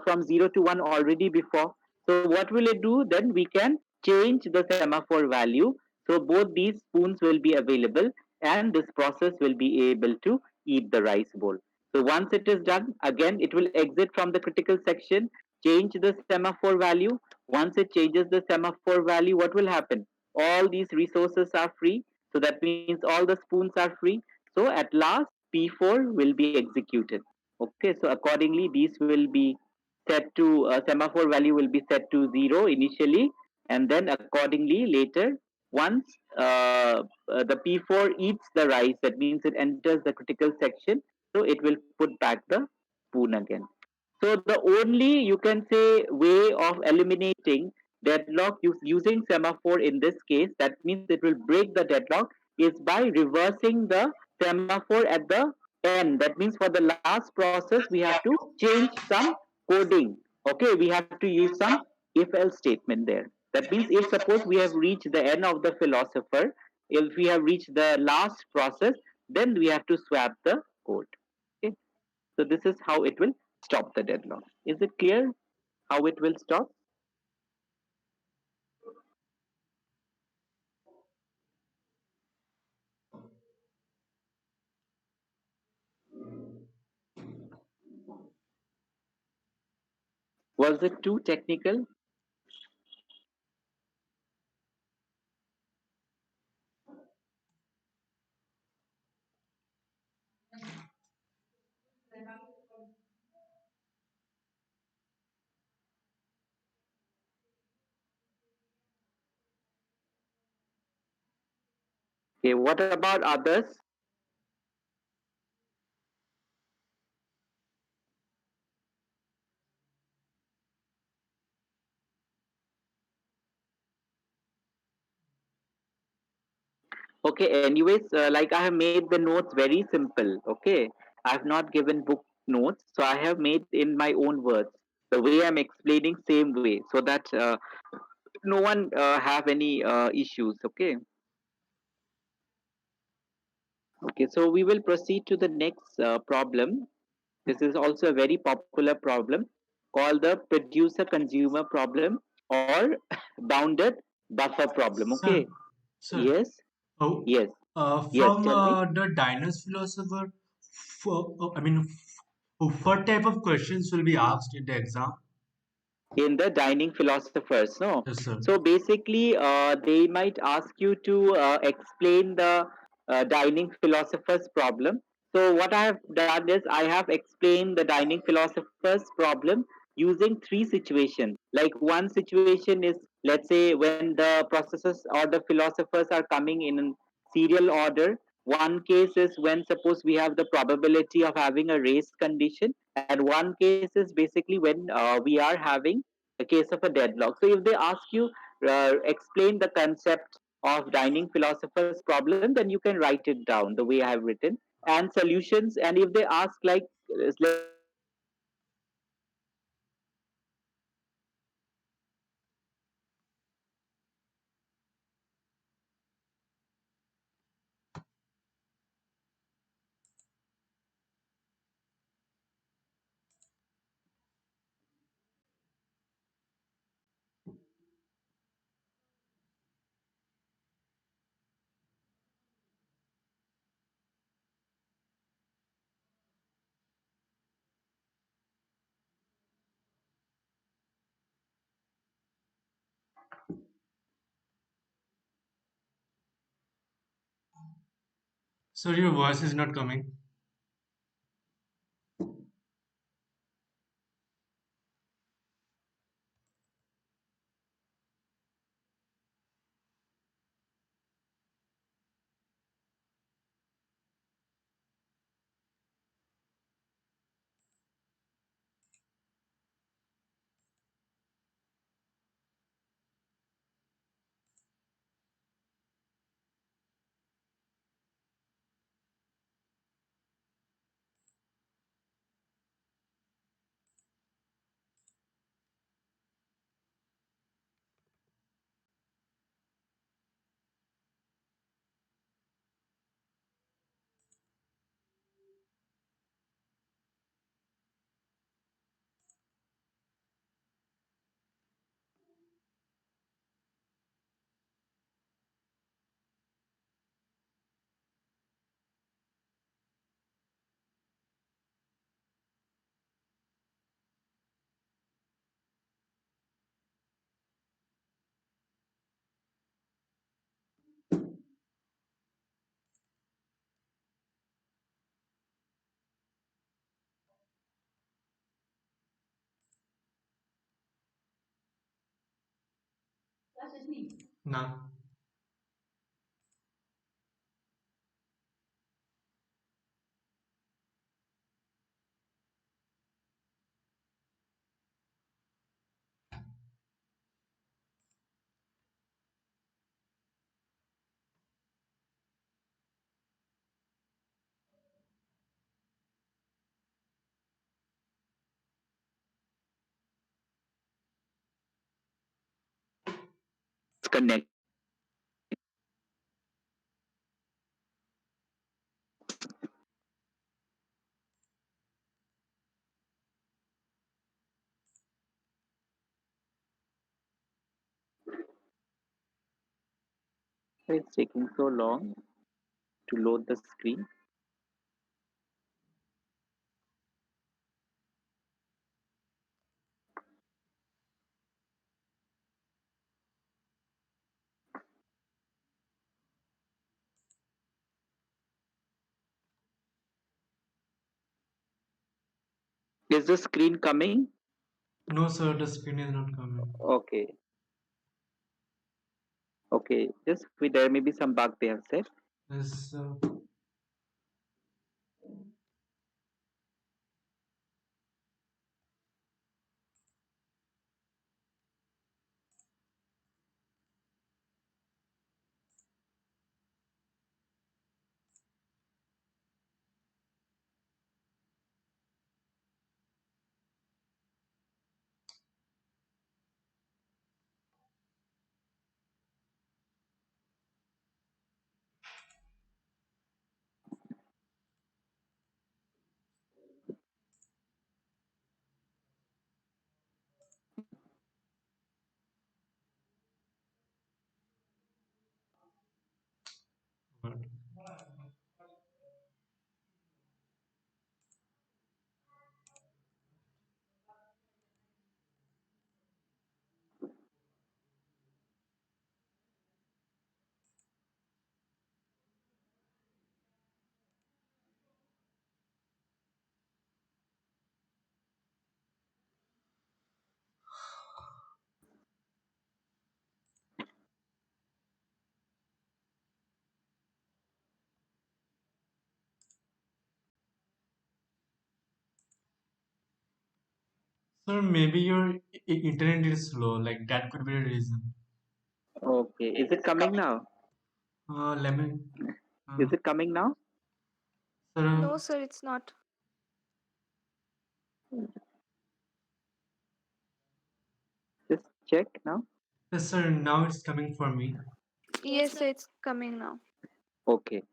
S1: from 0 to 1 already before. So what will it do? Then we can change the semaphore value. So both these spoons will be available and this process will be able to eat the rice bowl. So once it is done, again it will exit from the critical section, change the semaphore value. Once it changes the semaphore value, what will happen? All these resources are free. So that means all the spoons are free. So at last, P4 will be executed. Okay, so accordingly, these will be set to semaphore value will be set to 0 initially, and then accordingly later once the P4 eats the rice, that means it enters the critical section, so it will put back the spoon again. So the only, you can say, way of eliminating deadlock using semaphore in this case, that means it will break the deadlock, is by reversing the semaphore at the end. That means for the last process, we have to change some coding. Okay, we have to use some if else statement there. That means if suppose we have reached the end of the philosopher, if we have reached the last process, then we have to swap the code. Okay, so this is how it will stop the deadlock. Is it clear how it will stop? Was it too technical? Okay, what about others? Okay, anyways, like I have made the notes very simple. Okay, I have not given book notes, so I have made in my own words. The way I'm explaining, same way, so that no one have any issues. Okay, okay. So we will proceed to the next problem. This is also a very popular problem called the producer consumer problem or bounded buffer problem. Okay.
S2: Sir, sir.
S1: Yes.
S2: Oh,
S1: Yes. Yes.
S2: from
S1: Tell me.
S2: the Diners philosopher, what type of questions will be asked in the exam?
S1: In the dining philosophers, no?
S2: Yes, sir.
S1: So basically they might ask you to explain the dining philosopher's problem. So what I have done is I have explained the dining philosopher's problem using three situations. Like one situation is, let's say, when the processors or the philosophers are coming in serial order. One case is when suppose we have the probability of having a race condition, and one case is basically when we are having a case of a deadlock. So if they ask you explain the concept of dining philosopher's problem, then you can write it down the way I have written and solutions. And if they ask like let's say explain the concept of dining philosopher's problem, then you can write it down the way I have written and solutions. And if they ask like explain the concept of bounded buffer problem, then you can write it down the way I have written and solutions. So this is how it will stop the deadlock. Okay, so this is the way to
S2: Sir, your voice is not coming. Nah.
S1: Connect. It's taking so long to load the screen. Is the screen coming?
S2: No, sir, the screen is not coming.
S1: Okay. Okay. Just there may be some bug they have said.
S2: Yes, but sir, maybe your internet is slow. Like that could be the reason.
S1: Okay. Is it coming now?
S2: Let me.
S1: Is
S2: Uh,
S1: it coming now?
S2: sir,
S3: No, sir, it's not.
S1: Just check now.
S2: yes, sir. Now it's coming for me.
S3: Yes, sir, it's coming now.
S1: Okay.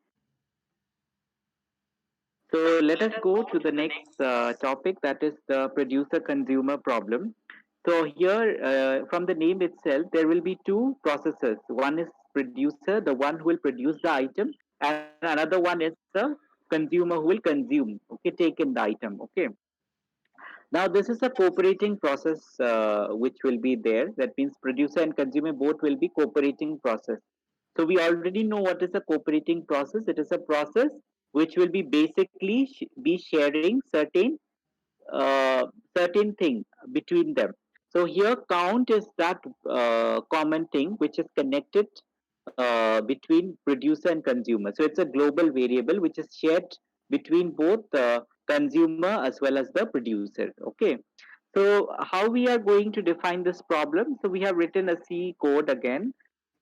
S1: So let us go to the next topic, that is the producer consumer problem. So here, from the name itself, there will be two processes. One is producer, the one who will produce the item, and another one is the consumer who will consume, okay, take in the item, okay. Now, this is a cooperating process which will be there. That means producer and consumer both will be cooperating process. So we already know what is a cooperating process. It is a process which will be basically be sharing uh, certain thing between them. So here count is that common thing which is connected between producer and consumer. So it's a global variable which is shared between both the consumer as well as the producer. Okay. So how we are going to define this problem? So we have written a C code again.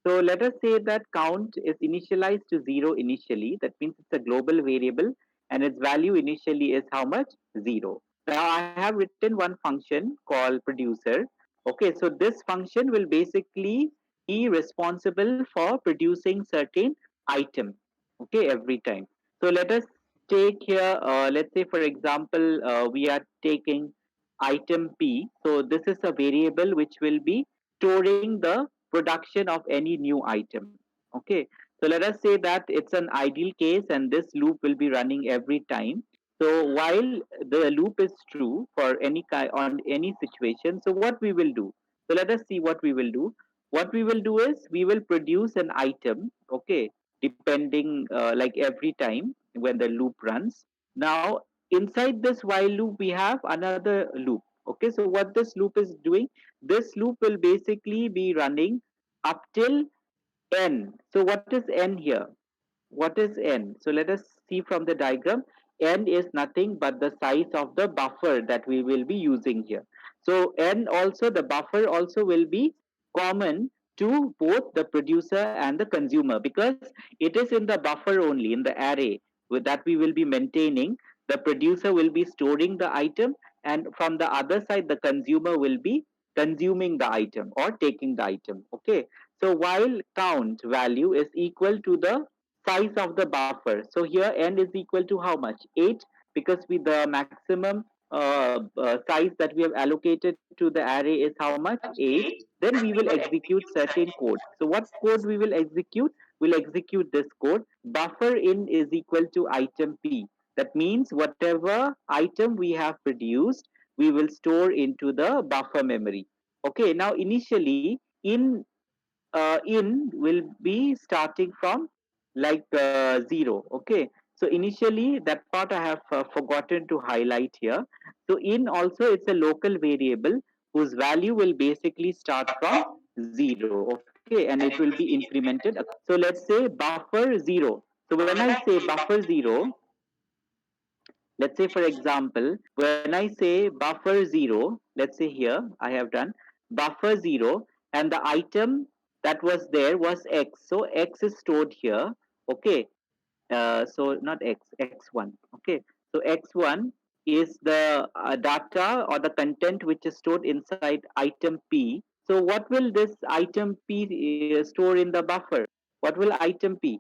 S1: So let us say that count is initialized to zero initially. That means it's a global variable and its value initially is how much? Zero. Now I have written one function called producer. Okay, so this function will basically be responsible for producing certain item. Okay, every time. So let us take here, let's say for example, we are taking item P. So this is a variable which will be storing the production of any new item. Okay, so let us say that it's an ideal case and this loop will be running every time. So while the loop is true for any kind on any situation, so what we will do? So let us see what we will do. What we will do is we will produce an item. Okay, depending like every time when the loop runs. Now inside this while loop we have another loop. Okay, so what this loop is doing? This loop will basically be running up till n. So what is n here? What is n? So let us see from the diagram. N is nothing but the size of the buffer that we will be using here. So n also, the buffer also will be common to both the producer and the consumer, because it is in the buffer only, in the array that we will be maintaining. The producer will be storing the item, and from the other side the consumer will be consuming the item or taking the item. Okay, so while count value is equal to the size of the buffer. So here n is equal to how much? 8, because with the maximum size that we have allocated to the array is how much? 8. Then we will execute certain code. So what code we will execute? We'll execute this code. Buffer in is equal to item p. That means whatever item we have produced, we will store into the buffer memory. Okay, now initially in will be starting from like 0. Okay, so initially that part I have forgotten to highlight here. So in also, it's a local variable whose value will basically start from 0. Okay, and it will be incremented. So let's say buffer 0. So when I say buffer 0, let's say for example, when I say buffer 0, let's say here I have done buffer 0, and the item that was there was x, so x is stored here. Okay, so not x1. Okay, so x1 is the data or the content which is stored inside item p. So what will this item p store in the buffer? What will item p?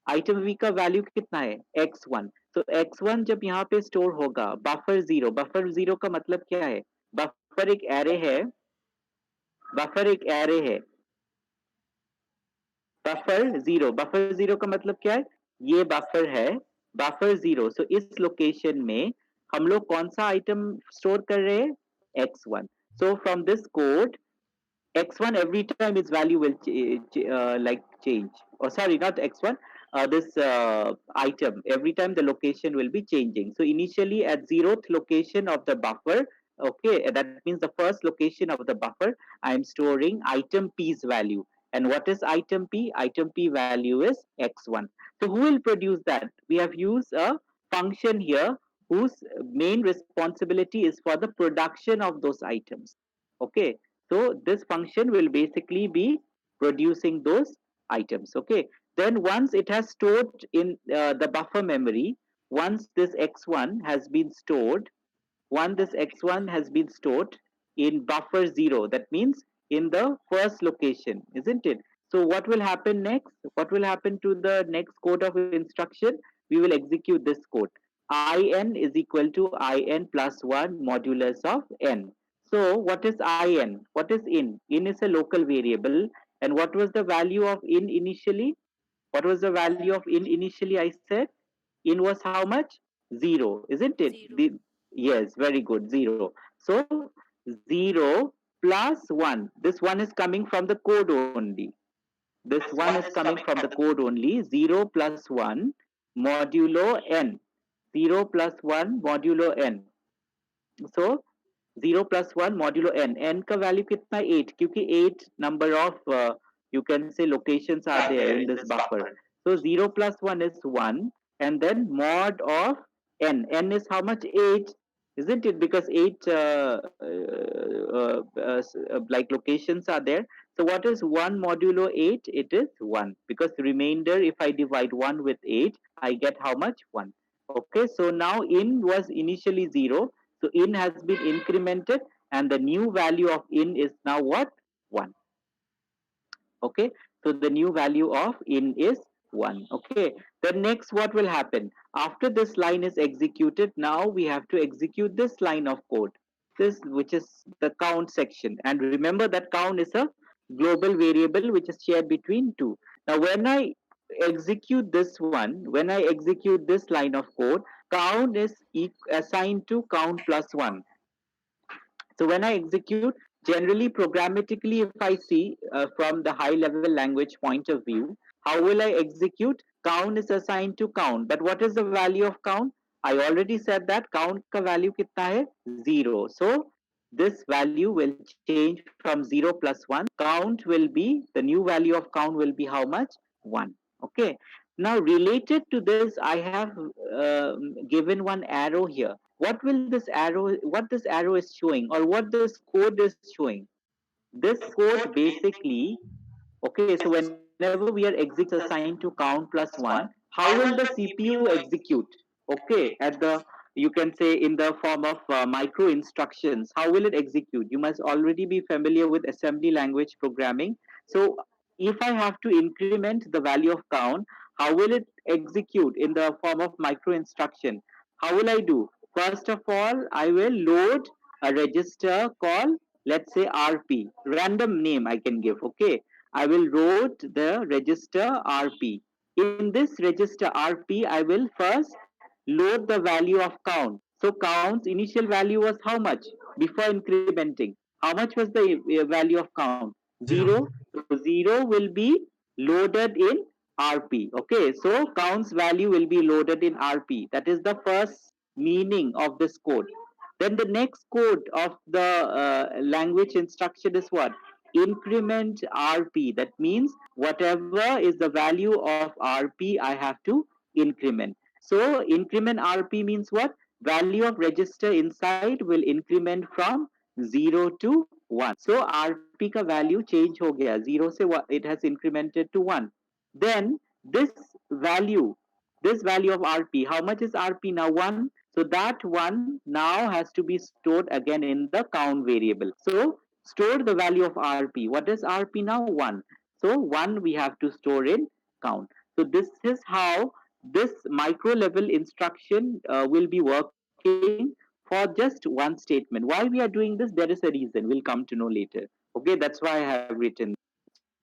S1: Item v का value कितना है x1. तो x1 जब यहाँ पे store होगा buffer zero का मतलब क्या है? बफर एक एरे है, बफर एक एरे है, बफर जीरो का मतलब क्या है? ये बफर है, बफर जीरो. सो इस लोकेशन में हम लोग कौन सा आइटम स्टोर कर रहे हैं? x1. So from this code x1 every time its value will like change, or sorry, not x1, this item every time the location will be changing. So initially at 0th location of the buffer, okay, that means the first location of the buffer, I am storing item p's value. And what is item p? Item p value is x1. So who will produce that? We have used a function here whose main responsibility is for the production of those items. Okay, so this function will basically be producing those items. Okay, then once it has stored in the buffer memory, once this x1 has been stored, once this x1 has been stored in buffer 0, that means in the first location, isn't it? So what will happen next? What will happen to the next code of instruction? We will execute this code. In is equal to in plus 1 modulus of n. So what is in? What is in? In is a local variable. And what was the value of in initially? What was the value of in initially? I said in was how much? 0, isn't it? Yes, very good, 0. So 0 plus 1. This one is coming from the code only. This one is coming from the code only. 0 plus 1 modulo n. 0 plus 1 modulo n. So 0 plus 1 modulo n. N का value कितना? 8, क्योंकि 8 number of you can say locations are there in this buffer. So 0 plus 1 is 1, and then mod of n. N is how much? 8, isn't it? Because 8 like locations are there. So what is 1 modulo 8? It is 1, because the remainder, if I divide 1 with 8, I get how much? 1. Okay, so now in was initially 0. So in has been incremented, and the new value of in is now what? 1. Okay, so the new value of in is 1. Okay, then next what will happen? After this line is executed, now we have to execute this line of code, this which is the count section. And remember that count is a global variable which is shared between two. Now when I execute this one, when I execute this line of code, count is assigned to count plus 1. So when I execute, generally programmatically, if I see from the high level language point of view, how will I execute? Count is assigned to count. But what is the value of count? I already said that count ka value kitna hai? 0. So this value will change from 0 plus 1. Count will be, the new value of count will be how much? 1. Okay. Now related to this, I have given one arrow here. What will this arrow, what this arrow is showing, or what this code is showing? This code basically, okay, so whenever we are executing assigned to count plus 1, how will the CPU execute? Okay, at the, you can say in the form of micro instructions, how will it execute? You must already be familiar with assembly language programming. So if I have to increment the value of count, how will it execute in the form of micro instruction? How will I do? First of all, I will load a register called, let's say, RP, random name I can give. Okay, I will load the register RP. In this register RP, I will first load the value of count. So count's initial value was how much before incrementing? How much was the value of count?
S2: Zero.
S1: 0. So 0 will be loaded in RP. Okay, so count's value will be loaded in RP. That is the first meaning of this code. Then the next code of the language instruction is what? Increment RP. That means whatever is the value of RP, I have to increment. So increment RP means what? Value of register inside will increment from 0 to 1. So RP का value change हो गया. 0 से it has incremented to 1. Then value, this value of RP, how much is RP now? 1. So that 1 now has to be stored again in the count variable. So store the value of RP. What is RP now? 1. So 1 we have to store in count. So this is how this micro level instruction will be working for just one statement. Why we are doing this? There is a reason. We'll come to know later. Okay, that's why I have written.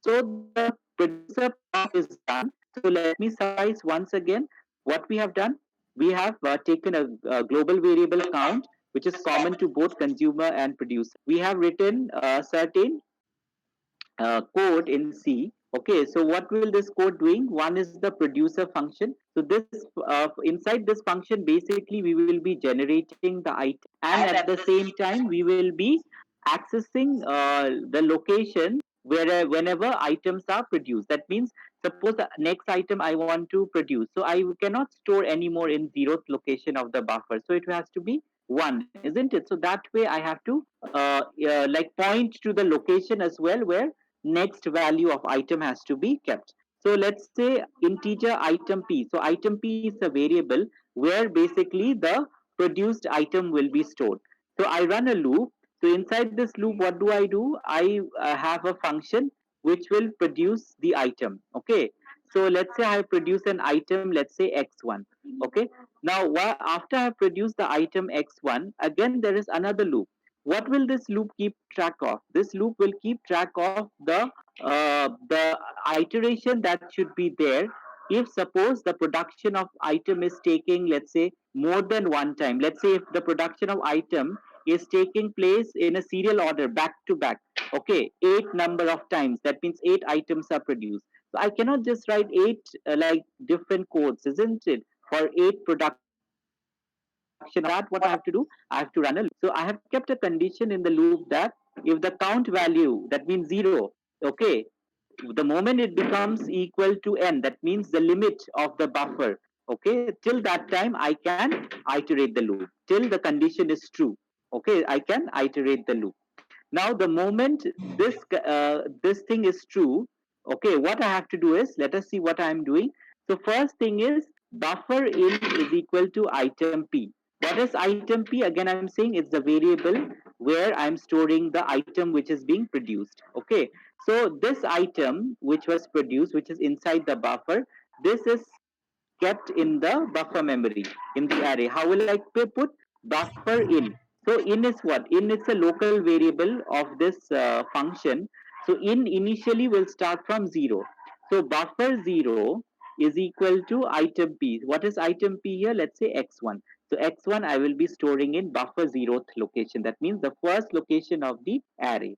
S1: So the producer part is done. So let me summarize once again what we have done. We have taken a global variable count, which is common to both consumer and producer. We have written certain code in C. Okay, so what will this code doing? One is the producer function. So this inside this function, basically we will be generating the item, and at the same time we will be accessing the location where whenever items are produced. That means suppose the next item I want to produce, so I cannot store anymore in zeroth location of the buffer. So it has to be one, isn't it? So that way I have to like point to the location as well where next value of item has to be kept. So let's say integer item p. So item p is a variable where basically the produced item will be stored. So I run a loop. So inside this loop, what do? I have a function which will produce the item. Okay. So let's say I produce an item, let's say x1. Okay. Now, after I produce the item x1, again there is another loop. What will this loop keep track of? This loop will keep track of the iteration that should be there. If suppose the production of item is taking, let's say, more than one time. Let's say if the production of item is taking place in a serial order back to back. Okay, 8 number of times. That means 8 items are produced. So I cannot just write 8 different codes, isn't it? For 8 production of item. For that, what I have to do? I have to run a loop. So I have kept a condition in the loop that if the count value, that means 0, okay, the moment it becomes equal to n, that means the limit of the buffer, okay, till that time I can iterate the loop till the condition is true. Okay, I can iterate the loop. Now the moment this thing is true, okay, what I have to do is, let us see what I am doing. So first thing is buffer in is equal to item p. What is item p? Again, I'm saying it's the variable where I'm storing the item which is being produced. Okay, so this item which was produced, which is inside the buffer, this is kept in the buffer memory in the array. How will I put buffer in? So in is what? In is a local variable of this function. So in initially will start from 0. So buffer 0 is equal to item p. What is item p here? Let's say x1. So x1 I will be storing in buffer 0th location. That means the first location of the array.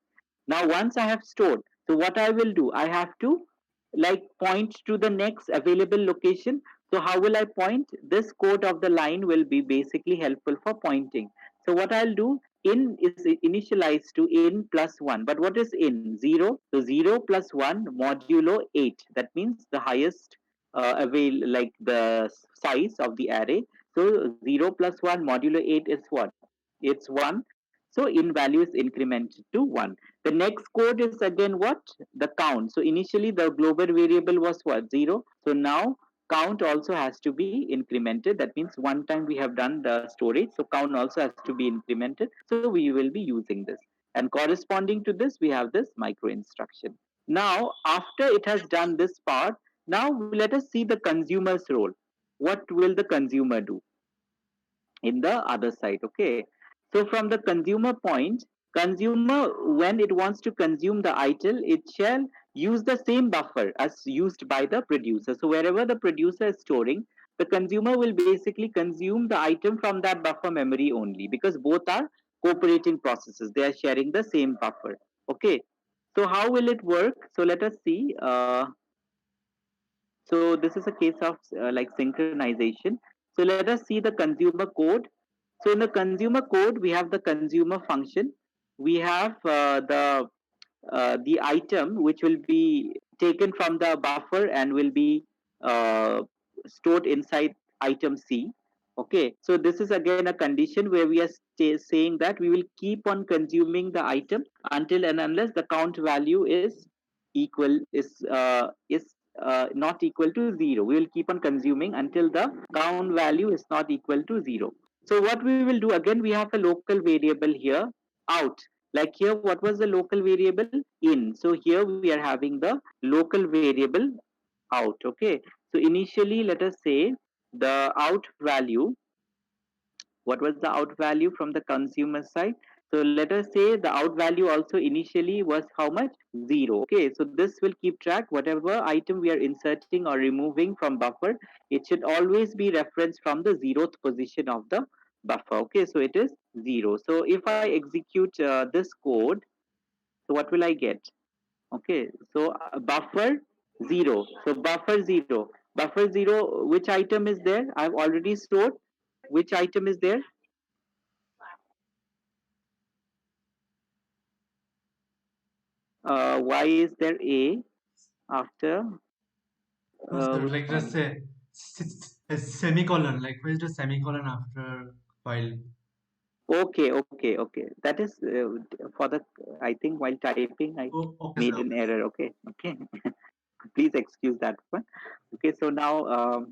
S1: Now once I have stored, so what I will do? I have to like point to the next available location. So how will I point? This code of the line will be basically helpful for pointing. So what I'll do, in is initialized to in plus 1. But what is in? 0. So 0 plus 1 modulo 8. That means the highest like the size of the array. So 0 plus 1 modulo 8 is what? It's 1. So in value is incremented to 1. The next code is again what? The count. So initially the global variable was what? 0. So now count also has to be incremented. That means one time we have done the storage, so count also has to be incremented. So we will be using this. And corresponding to this, we have this micro instruction. Now, after it has done this part, now let us see the consumer's role. What will the consumer do in the other side? Okay. So from the consumer point, consumer, when it wants to consume the item, it shall use the same buffer as used by the producer. So wherever the producer is storing, the consumer will basically consume the item from that buffer memory only, because both are cooperating processes, they are sharing the same buffer. Okay. So how will it work? So let us see. So this is a case of like synchronization. So let us see the consumer code. So in the consumer code, we have the consumer function. We have the item which will be taken from the buffer and will be uh, stored inside item C. Okay, so this is again a condition where we are saying that we will keep on consuming the item until and unless the count value is equal is not equal to 0. We will keep on consuming until the count value is not equal to 0. So what we will do, again we have a local variable here, out. Like here, what was the local variable? In. So here we are having the local variable out. Okay. So initially, let us say the out value, what was the out value from the consumer side? So let us say the out value also initially was how much? 0. Okay, so this will keep track whatever item we are inserting or removing from buffer, it should always be referenced from the 0th position of the buffer. Okay, so it is 0. So if I execute this code, so what will I get? Okay, so buffer 0. So buffer 0, which item is there? I've already stored. Which item is there? Why is there a after
S2: No, sir,
S1: which
S2: like just
S1: one?
S2: say a semicolon, like where's the semicolon after while?
S1: Okay. That is for the, I think while typing I
S2: Oh, okay,
S1: made
S2: sir,
S1: an
S2: okay.
S1: error. Okay. Please excuse that one. Okay, so now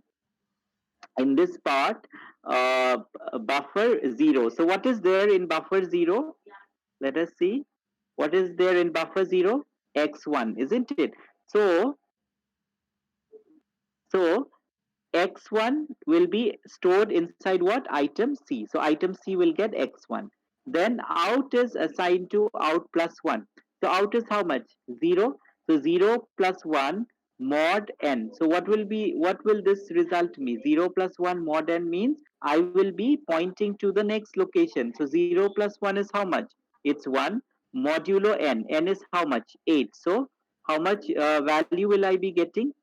S1: in this part, buffer 0. So what is there in buffer 0? Let us see. What is there in buffer 0? X1, isn't it? So so X1 will be stored inside what? Item C. So item C will get X1. Then out is assigned to out plus 1. So out is how much? 0. So 0 plus 1 mod n. So what will this result me? 0 plus 1 mod n means I will be pointing to the next location. So 0 plus 1 is how much? It's 1 modulo n. N is how much? 8. So how much value will I be getting?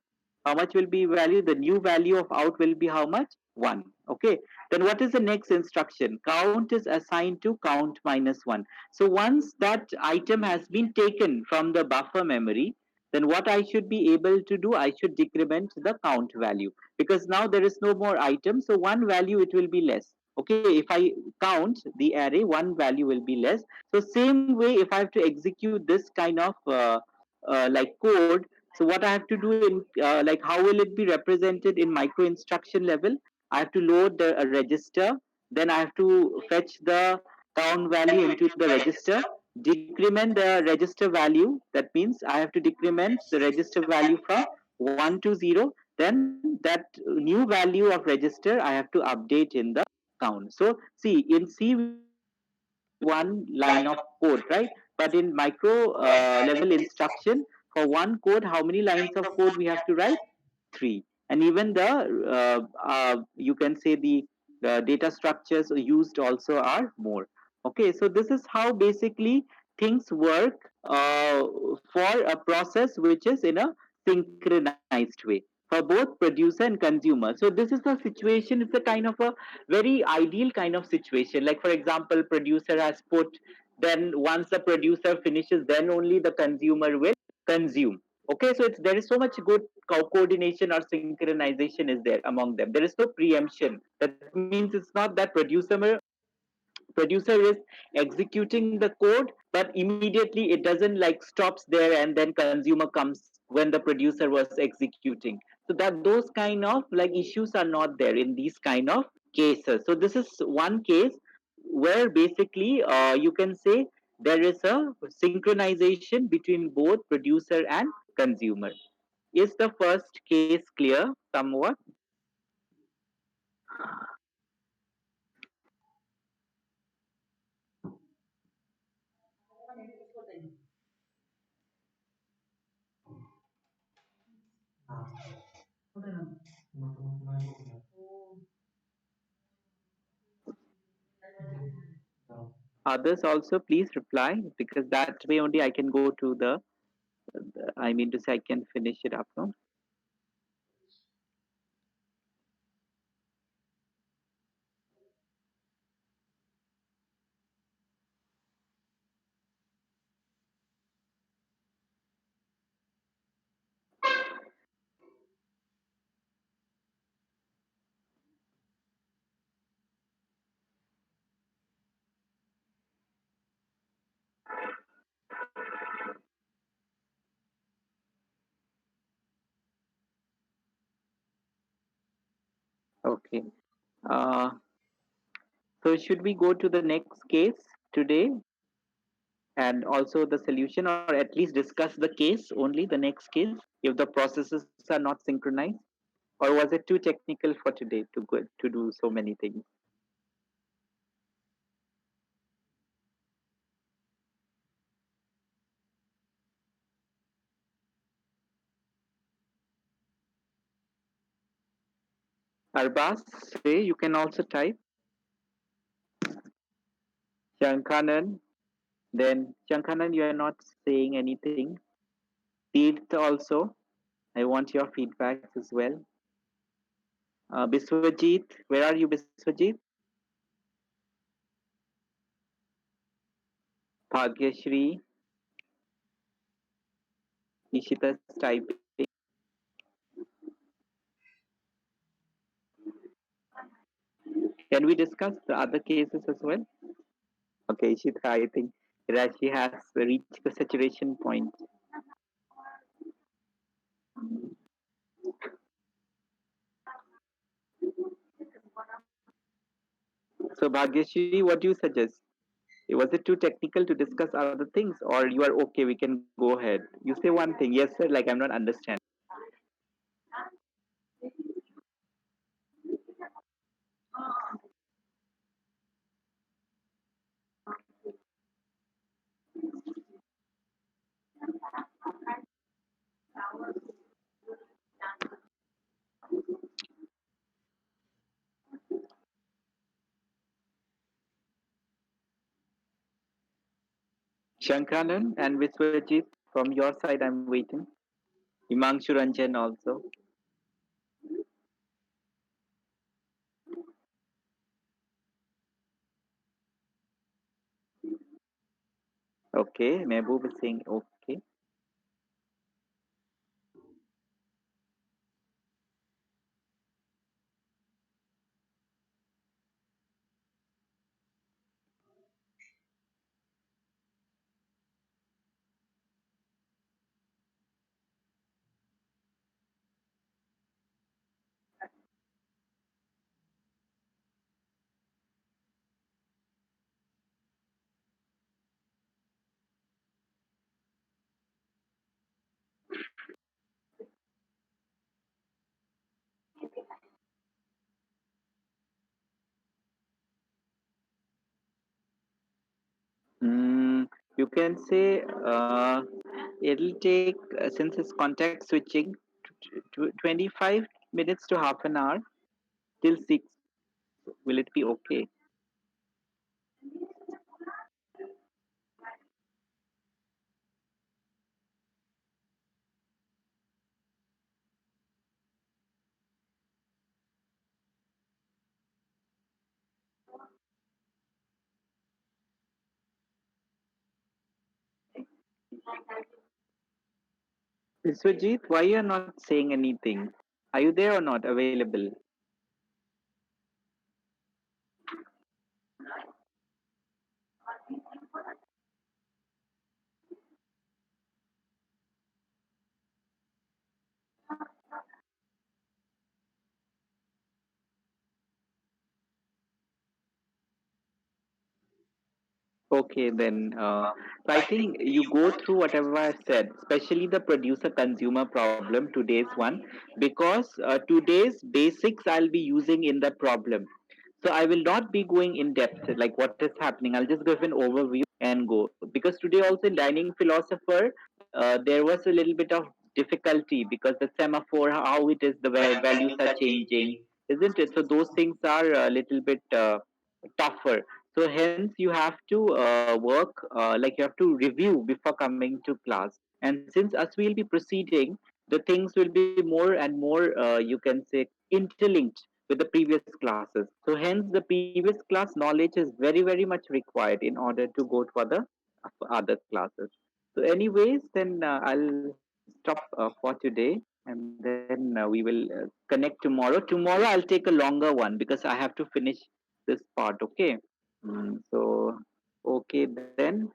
S1: How much will be value? The new value of out will be how much? 1. Okay. Then what is the next instruction? Count is assigned to count minus 1. So once that item has been taken from the buffer memory, then what I should be able to do, I should decrement the count value, because now there is no more item. So one value it will be less. Okay, if I count the array, one value will be less. So same way, if I have to execute this kind of like code, so what I have to do in like how will it be represented in micro instruction level? I have to load a register, then I have to fetch the count value into the register, decrement the register value. That means I have to decrement the register value from 1 to 0. Then that new value of register I have to update in the count. So see, in C we have only one line of code, right? But in micro level instruction, for one code, how many lines of code we have to write? 3. And even the you can say the data structures used also are more. Okay, so this is how basically things work for a process which is in a synchronized way. for both producer and consumer. So this is a situation, it's a kind of a very ideal kind of situation. Like for example, producer has put, then once the producer finishes, then only the consumer will consume. Okay, so it's, there is so much good coordination or synchronization is there among them. There is no preemption. That means it's not that producer is executing the code, but immediately it doesn't like stops there and then consumer comes when the producer was executing. So that those kind of like issues are not there in these kind of cases. So this is one case where basically you can say there is a synchronization between both producer and consumer. Is the first case clear somewhat? Others also please reply, because that way only I can go to the I mean to say I can finish it up. No? Okay. Uh, so should we go to the next case today and also the solution, or at least discuss the case only, the next case, if the processes are not synchronized? Or was it too technical for today to go to do so many things? Arbas, say you can also type. Shankanan, then Shankanan, you are not saying anything. Teeth also, I want your feedback as well. Biswajit, where are you, Biswajit? Bhagyashri, Ishita's typing. Can we discuss the other cases as well? Okay, Ishita, I think Rashi has reached the saturation point. So, Bhagyashri, what do you suggest? Was it too technical to discuss other things, or you are okay? We can go ahead. You say one thing, yes, sir. Like I'm not understanding. Shankanan and Viswajit, from your side, I'm waiting. Himanshu Ranjan also. Okay, Mehboob is saying okay. Mm, you can say it'll take, since it's contact switching, 25 minutes to half an hour till 6. Will it be okay? Biswajit, why you're not saying anything? Are you there or not available? Okay, then. So I think you go through whatever I've said, especially the producer consumer problem, today's one, because today's basics I'll be using in the problem. So I will not be going in depth, like what is happening. I'll just give an overview and go. Because today also in Dining Philosopher, there was a little bit of difficulty because the semaphore, how it is, the values are changing, isn't it? So those things are a little bit tougher. So hence you have to work, like you have to review before coming to class. And since us will be proceeding, the things will be more and more, you can say, interlinked with the previous classes. So hence the previous class knowledge is very, very much required in order to go for the other classes. So anyways, then I'll stop for today, and then we will connect tomorrow. Tomorrow I'll take a longer one because I have to finish this part. Okay. So okay then.